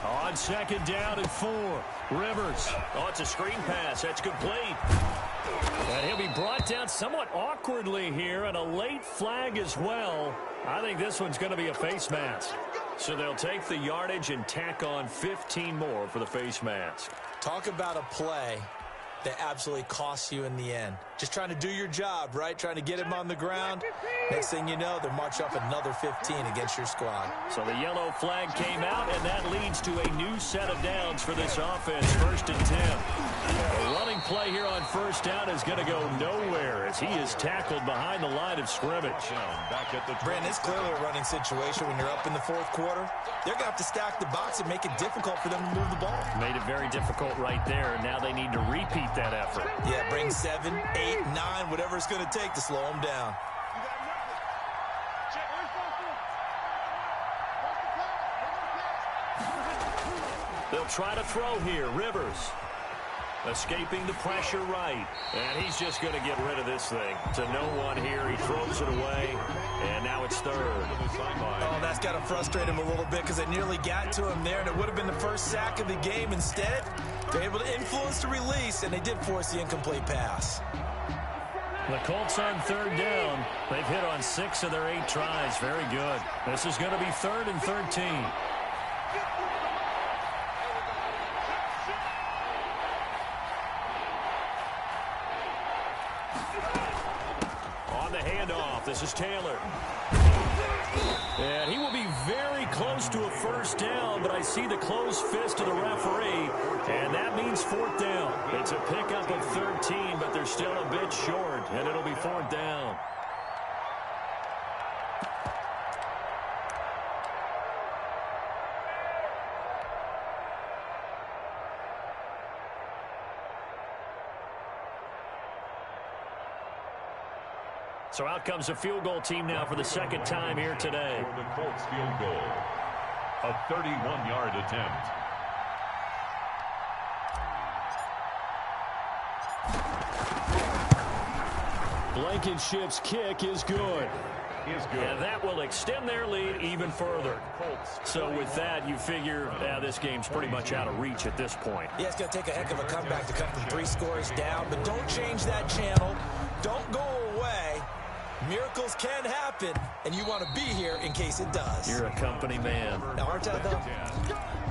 Speaker 2: On 2nd down and 4, Rivers. Oh, it's a screen pass. That's complete. And he'll be brought down somewhat awkwardly here, and a late flag as well. I think this one's going to be a face mask. So they'll take the yardage and tack on 15 more for the face mask.
Speaker 4: Talk about a play that absolutely costs you in the end. Just trying to do your job, right? Trying to get him on the ground. Next thing you know, they'll march up another 15 against your squad.
Speaker 2: So the yellow flag came out, and that leads to a new set of downs for this offense. 1st and 10. A running play here on 1st down is going to go nowhere as he is tackled behind the line of scrimmage.
Speaker 4: Brandon, it's clearly a running situation when you're up in the 4th quarter. They're going to have to stack the box and make it difficult for them to move the ball.
Speaker 2: Made it very difficult right there, and now they need to repeat that effort.
Speaker 4: Yeah, bring 7, 8, 9, whatever it's going to take to slow them down.
Speaker 2: They'll try to throw here. Rivers escaping the pressure right. And he's just going to get rid of this thing. To no one here. He throws it away. And now it's 3rd.
Speaker 4: Oh, that's got to frustrate him a little bit because they nearly got to him there, and it would have been the 1st sack of the game. Instead, they're able to influence the release, and they did force the incomplete pass.
Speaker 2: The Colts on 3rd down. They've hit on 6 of their 8 tries. Very good. This is going to be 3rd and 13. On the handoff, this is Taylor. And he will be very close to a 1st down, but I see the closed fist of the referee, and that means 4th down. It's a pickup of 13, but they're still a bit short, and it'll be 4th down. So out comes a field goal team now for the 2nd time here today.
Speaker 3: For the Colts field goal, a 31-yard attempt.
Speaker 2: Blankenship's kick is good. And that will extend their lead even further. So with that, you figure this game's pretty much out of reach at this point.
Speaker 4: Yeah, it's going to take a heck of a comeback to come from 3 scores down, but don't change that channel. Don't go away. Miracles can happen, and you want to be here in case it does.
Speaker 2: You're a company man.
Speaker 4: Now, aren't I, though?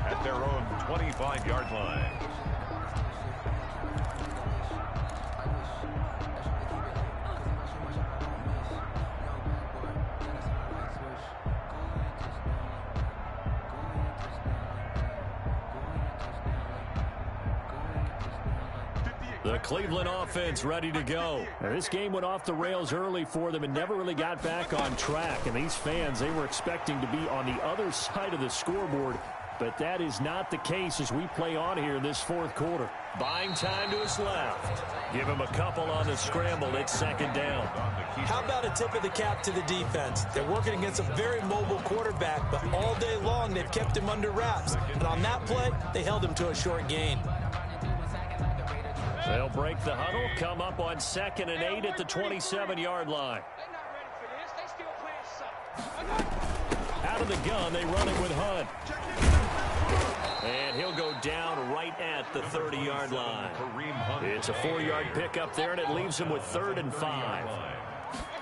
Speaker 3: At their own 25-yard line.
Speaker 2: The Cleveland offense ready to go. Now, this game went off the rails early for them and never really got back on track. And these fans, they were expecting to be on the other side of the scoreboard. But that is not the case as we play on here in this 4th quarter. Buying time to his left. Give him a couple on the scramble. It's 2nd down.
Speaker 4: How about a tip of the cap to the defense? They're working against a very mobile quarterback, but all day long they've kept him under wraps. And on that play, they held him to a short gain.
Speaker 2: They'll break the huddle, come up on 2nd and 8 at the 27-yard line. Out of the gun, they run it with Hunt. And he'll go down right at the 30-yard line. It's a 4-yard pickup there, and it leaves him with 3rd and 5.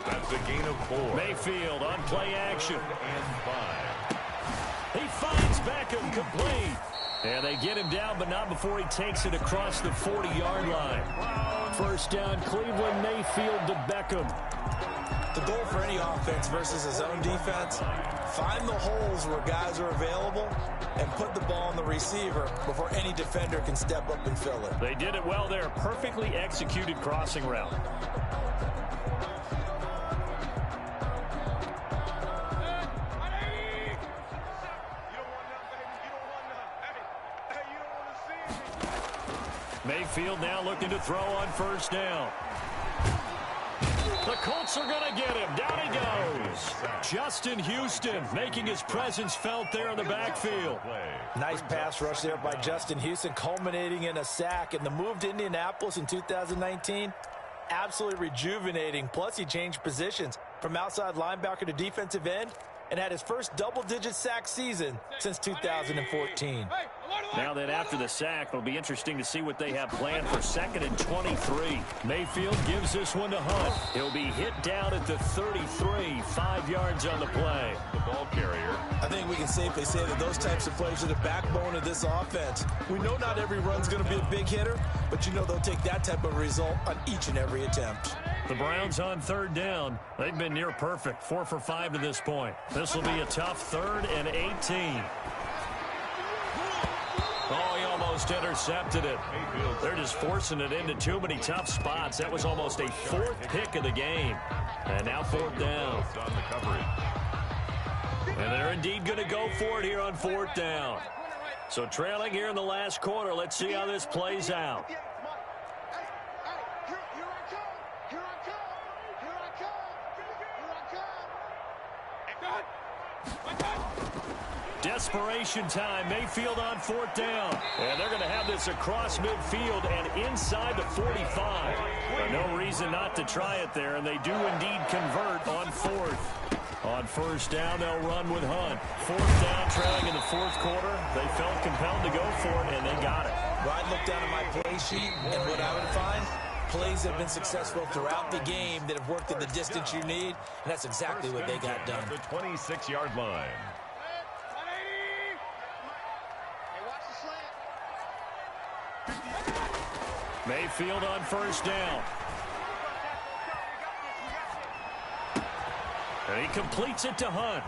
Speaker 3: That's a gain of 4.
Speaker 2: Mayfield on play action.
Speaker 3: And 5.
Speaker 2: He finds Beckham complete. And they get him down, but not before he takes it across the 40-yard line. First down, Cleveland, Mayfield to Beckham.
Speaker 4: The goal for any offense versus his own defense, find the holes where guys are available and put the ball on the receiver before any defender can step up and fill it.
Speaker 2: They did it well there. Perfectly executed crossing route. Mayfield now looking to throw on first down. The Colts are going to get him. Down he goes. Justin Houston making his presence felt there in the backfield.
Speaker 4: Nice pass rush there by Justin Houston, culminating in a sack. And the move to Indianapolis in 2019, absolutely rejuvenating. Plus, he changed positions from outside linebacker to defensive end and had his first double-digit sack season since 2014.
Speaker 2: Now then, after the sack, it'll be interesting to see what they have planned for 2nd and 23. Mayfield gives this one to Hunt. He'll be hit down at the 33, 5 yards on the play.
Speaker 3: The ball carrier.
Speaker 4: I think we can safely say that those types of plays are the backbone of this offense. We know not every run's going to be a big hitter, but you know they'll take that type of result on each and every attempt.
Speaker 2: The Browns on 3rd down. They've been near perfect, 4 for 5 to this point. This will be a tough 3rd and 18. Oh, he almost intercepted it. They're just forcing it into too many tough spots. That was almost a 4th pick of the game. And now 4th down. And they're indeed going to go for it here on 4th down. So trailing here in the last quarter. Let's see how this plays out. Desperation time. Mayfield on 4th down. And they're going to have this across midfield and inside the 45. But no reason not to try it there, and they do indeed convert on 4th. On 1st down, they'll run with Hunt. 4th down, trailing in the 4th quarter. They felt compelled to go for it, and they got it.
Speaker 4: Well, I'd look down at my play sheet, and what I would find, plays have been successful throughout the game that have worked in the distance you need, and that's exactly what they got done.
Speaker 3: The 26-yard line.
Speaker 2: Mayfield on 1st down. And he completes it to Hunt.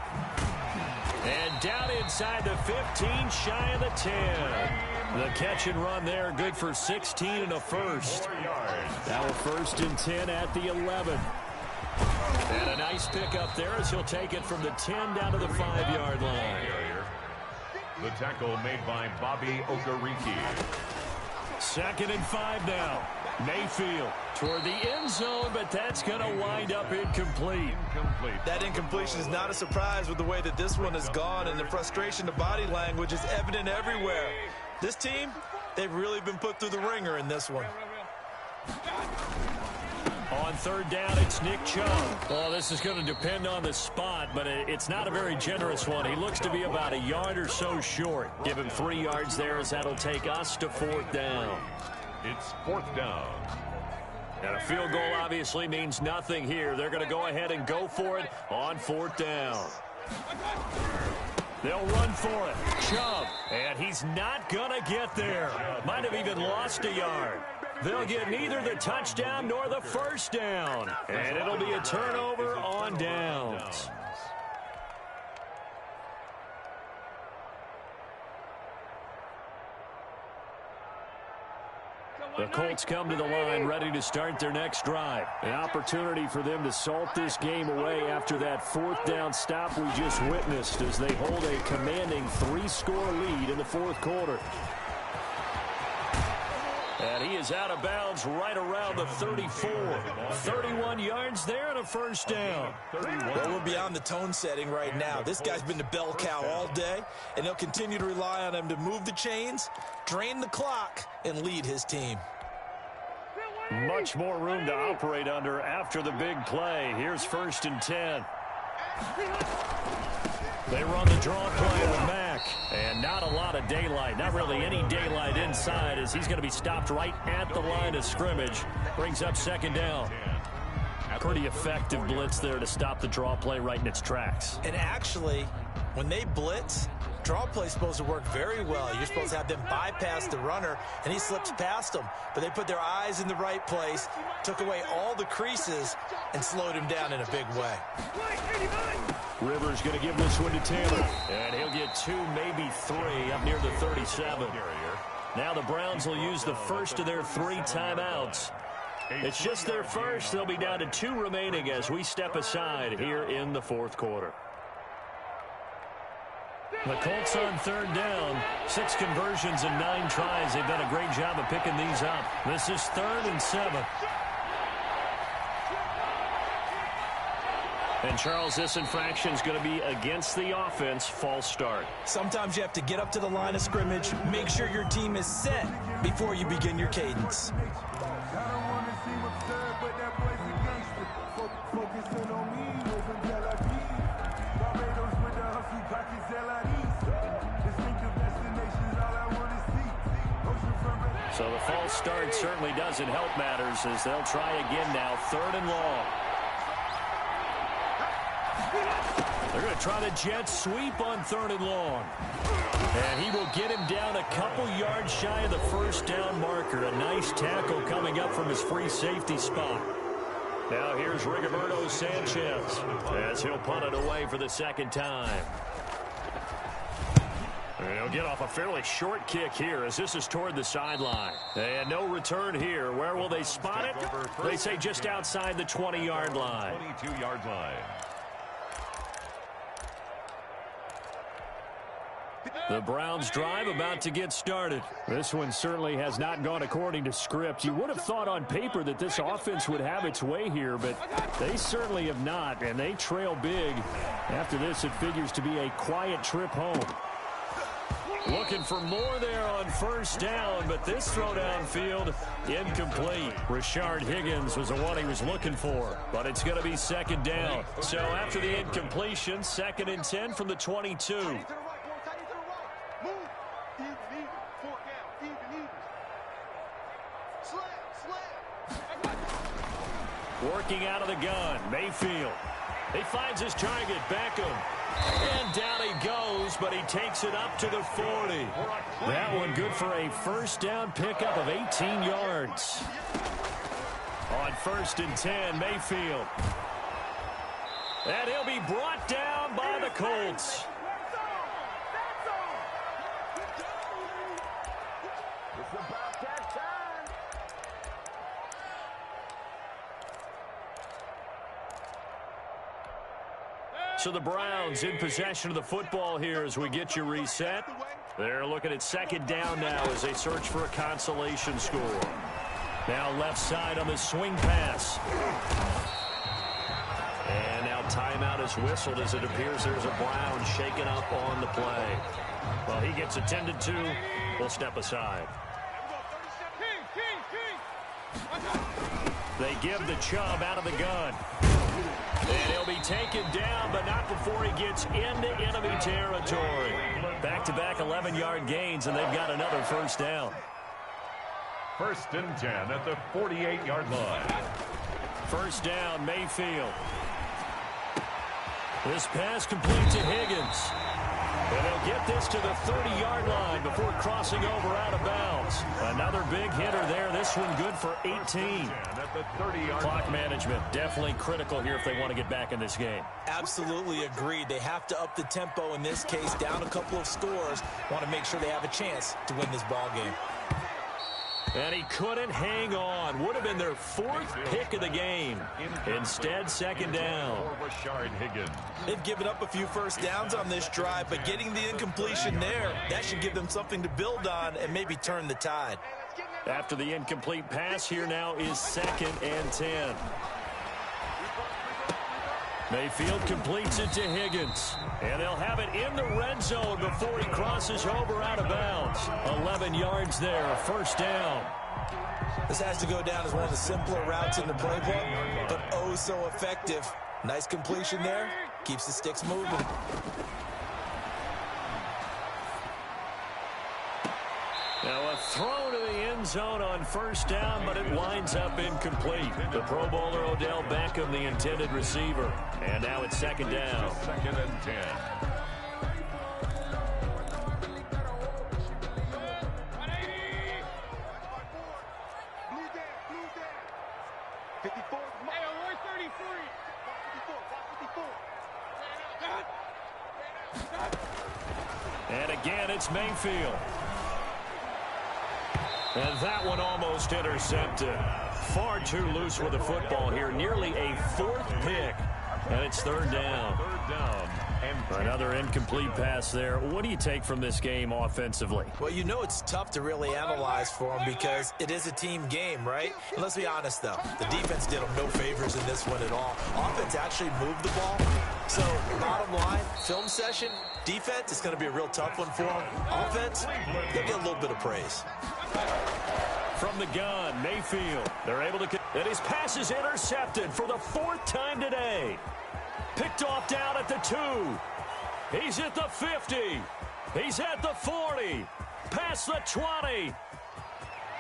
Speaker 2: And down inside the 15, shy of the 10. The catch and run there, good for 16 and a first. Now a 1st and 10 at the 11. And a nice pickup there as he'll take it from the 10 down to the 5-yard line.
Speaker 3: The tackle made by Bobby Okereke.
Speaker 2: 2nd and 5 now. Mayfield toward the end zone, but that's going to wind up incomplete.
Speaker 4: That incompletion is not a surprise with the way that this one has gone, and the frustration, the body language is evident everywhere. This team, they've really been put through the ringer in this one.
Speaker 2: On 3rd down, it's Nick Chubb. Well, this is going to depend on the spot, but it's not a very generous one. He looks to be about a yard or so short. Give him 3 yards there as that'll take us to 4th down.
Speaker 3: It's 4th down.
Speaker 2: And a field goal obviously means nothing here. They're going to go ahead and go for it on 4th down. They'll run for it. Chubb, and he's not going to get there. Might have even lost a yard. They'll get neither the touchdown nor the 1st down. And it'll be a turnover on downs. The Colts come to the line ready to start their next drive. An opportunity for them to salt this game away after that 4th down stop we just witnessed as they hold a commanding 3-score lead in the 4th quarter. And he is out of bounds right around the 34. 31 yards there and a 1st down.
Speaker 4: Well, we're beyond the tone setting right now. This guy's been the bell cow all day, and they'll continue to rely on him to move the chains, drain the clock, and lead his team.
Speaker 2: Much more room to operate under after the big play. Here's 1st and 10. They run the draw play with Mack. And not a lot of daylight. Not really any daylight inside as he's going to be stopped right at the line of scrimmage. Brings up second down. Pretty effective blitz there to stop the draw play right in its tracks.
Speaker 4: And actually, when they blitz, draw play is supposed to work very well. You're supposed to have them bypass the runner, and he slips past them. But they put their eyes in the right place, took away all the creases, and slowed him down in a big way.
Speaker 2: Rivers going to give this one to Taylor. And he'll get 2, maybe 3 up near the 37. Now the Browns will use the first of their 3 timeouts. It's just their first. They'll be down to 2 remaining as we step aside here in the fourth quarter. The Colts on third down. 6 conversions and 9 tries. They've done a great job of picking these up. This is 3rd and 7. And, Charles, this infraction is going to be against the offense. False start.
Speaker 4: Sometimes you have to get up to the line of scrimmage, make sure your team is set before you begin your cadence.
Speaker 2: So the false start certainly doesn't help matters as they'll try again now. 3rd and long. They're going to try the jet sweep on 3rd and long. And he will get him down a couple yards shy of the first down marker. A nice tackle coming up from his free safety spot. Now here's Rigoberto Sanchez as he'll punt it away for the second time. And he'll get off a fairly short kick here as this is toward the sideline. And no return here. Where will they spot it? They say just outside the 20-yard line.
Speaker 3: 22-yard line.
Speaker 2: The Browns drive about to get started. This one certainly has not gone according to script. You would have thought on paper that this offense would have its way here, but they certainly have not, and they trail big. After this, it figures to be a quiet trip home. Looking for more there on first down, but this throw downfield incomplete. Rashard Higgins was the one he was looking for, but it's going to be second down. So after the incompletion, 2nd and 10 from the 22. Working out of the gun, Mayfield. He finds his target, Beckham. And down he goes, but he takes it up to the 40. That one good for a first down pickup of 18 yards. On 1st and 10, Mayfield. And he'll be brought down by the Colts. So the Browns in possession of the football here as we get you reset. They're looking at second down now as they search for a consolation score. Now left side on the swing pass. And now timeout is whistled as it appears there's a Brown shaken up on the play. Well, he gets attended to. We'll step aside. They give the Chubb out of the gun. And he'll be taken down, but not before he gets into enemy territory. Back-to-back 11-yard gains, and they've got another first down.
Speaker 3: 1st and 10 at the 48-yard line.
Speaker 2: First down, Mayfield. This pass complete to Higgins. And he'll get this to the 30-yard line before crossing over out of bounds. Another big hitter there. This one good for 18. Clock management definitely critical here if they want to get back in this game.
Speaker 4: Absolutely agreed. They have to up the tempo in this case, down a couple of scores. Want to make sure they have a chance to win this ball game.
Speaker 2: And he couldn't hang on. Would have been their 4th pick of the game. Instead, second down.
Speaker 4: They've given up a few first downs on this drive, but getting the incompletion there, that should give them something to build on and maybe turn the tide.
Speaker 2: After the incomplete pass, here now is 2nd and 10. Mayfield completes it to Higgins. And they'll have it in the red zone before he crosses over out of bounds. 11 yards there, first down.
Speaker 4: This has to go down as one of the simpler routes in the playbook, but oh so effective. Nice completion there, Keeps the sticks moving.
Speaker 2: Now a throw to the end zone on first down, but it winds up incomplete. The Pro Bowler Odell Beckham, the intended receiver. And now it's second down.
Speaker 3: Second and 10.
Speaker 2: And again, it's Mayfield. And that one almost intercepted. Far too loose with the football here. Nearly a fourth pick. And it's third down.
Speaker 3: Third down. And
Speaker 2: another incomplete pass there. What do you take from this game offensively?
Speaker 4: Well, you know it's tough to really analyze for them because it is a team game, right? And let's be honest, though. The defense did them no favors in this one at all. Offense actually moved the ball. So, bottom line, film session, defense is going to be a real tough one for them. Offense, they'll get a little bit of praise.
Speaker 2: From the gun, Mayfield. They're able to... And his pass is intercepted for the fourth time today. Picked off down at the 2. He's at the 50. He's at the 40. Past the 20.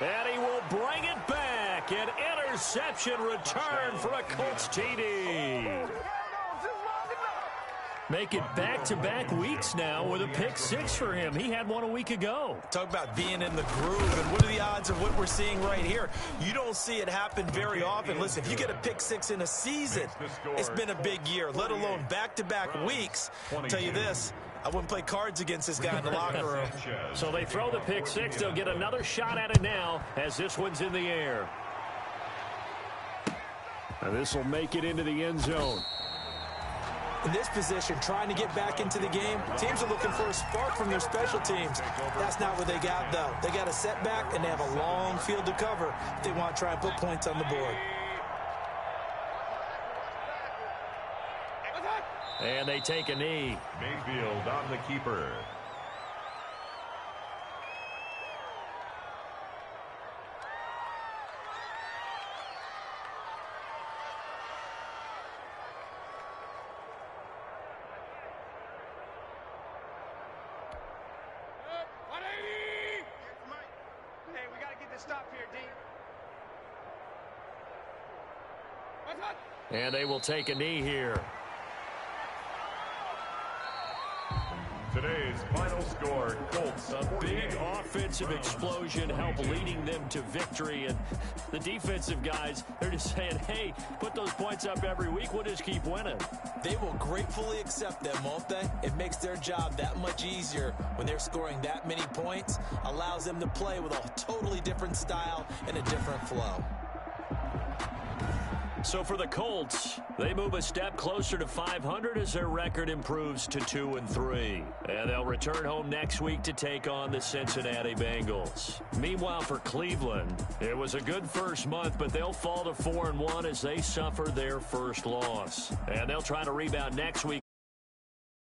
Speaker 2: And he will bring it back. An interception return for a Colts TD. Make it back-to-back weeks now with a pick 6 for him. He had one a week ago.
Speaker 4: Talk about being in the groove, and what are the odds of what we're seeing right here? You don't see it happen very often. Listen, if you get a pick 6 in a season, it's been a big year, let alone back-to-back weeks. I'll tell you this, I wouldn't play cards against this guy in the locker room.
Speaker 2: So they throw the pick 6. They'll get another shot at it now as this one's in the air. And this will make it into the end zone.
Speaker 4: In this position, trying to get back into the game, teams are looking for a spark from their special teams. That's not what they got, though. They got a setback, and they have a long field to cover if they want to try and put points on the board.
Speaker 2: And they take a knee.
Speaker 3: Mayfield on the keeper.
Speaker 2: And they will take a knee here.
Speaker 3: Today's final score, Colts.
Speaker 2: A big offensive explosion help leading them to victory. And the defensive guys, they're just saying, hey, put those points up every week. We'll just keep winning.
Speaker 4: They will gratefully accept them, won't they? It makes their job that much easier when they're scoring that many points. Allows them to play with a totally different style and a different flow.
Speaker 2: So for the Colts, they move a step closer to 500 as their record improves to 2-3. And they'll return home next week to take on the Cincinnati Bengals. Meanwhile, for Cleveland, it was a good first month, but they'll fall to 4-1 as they suffer their first loss. And they'll try to rebound next week.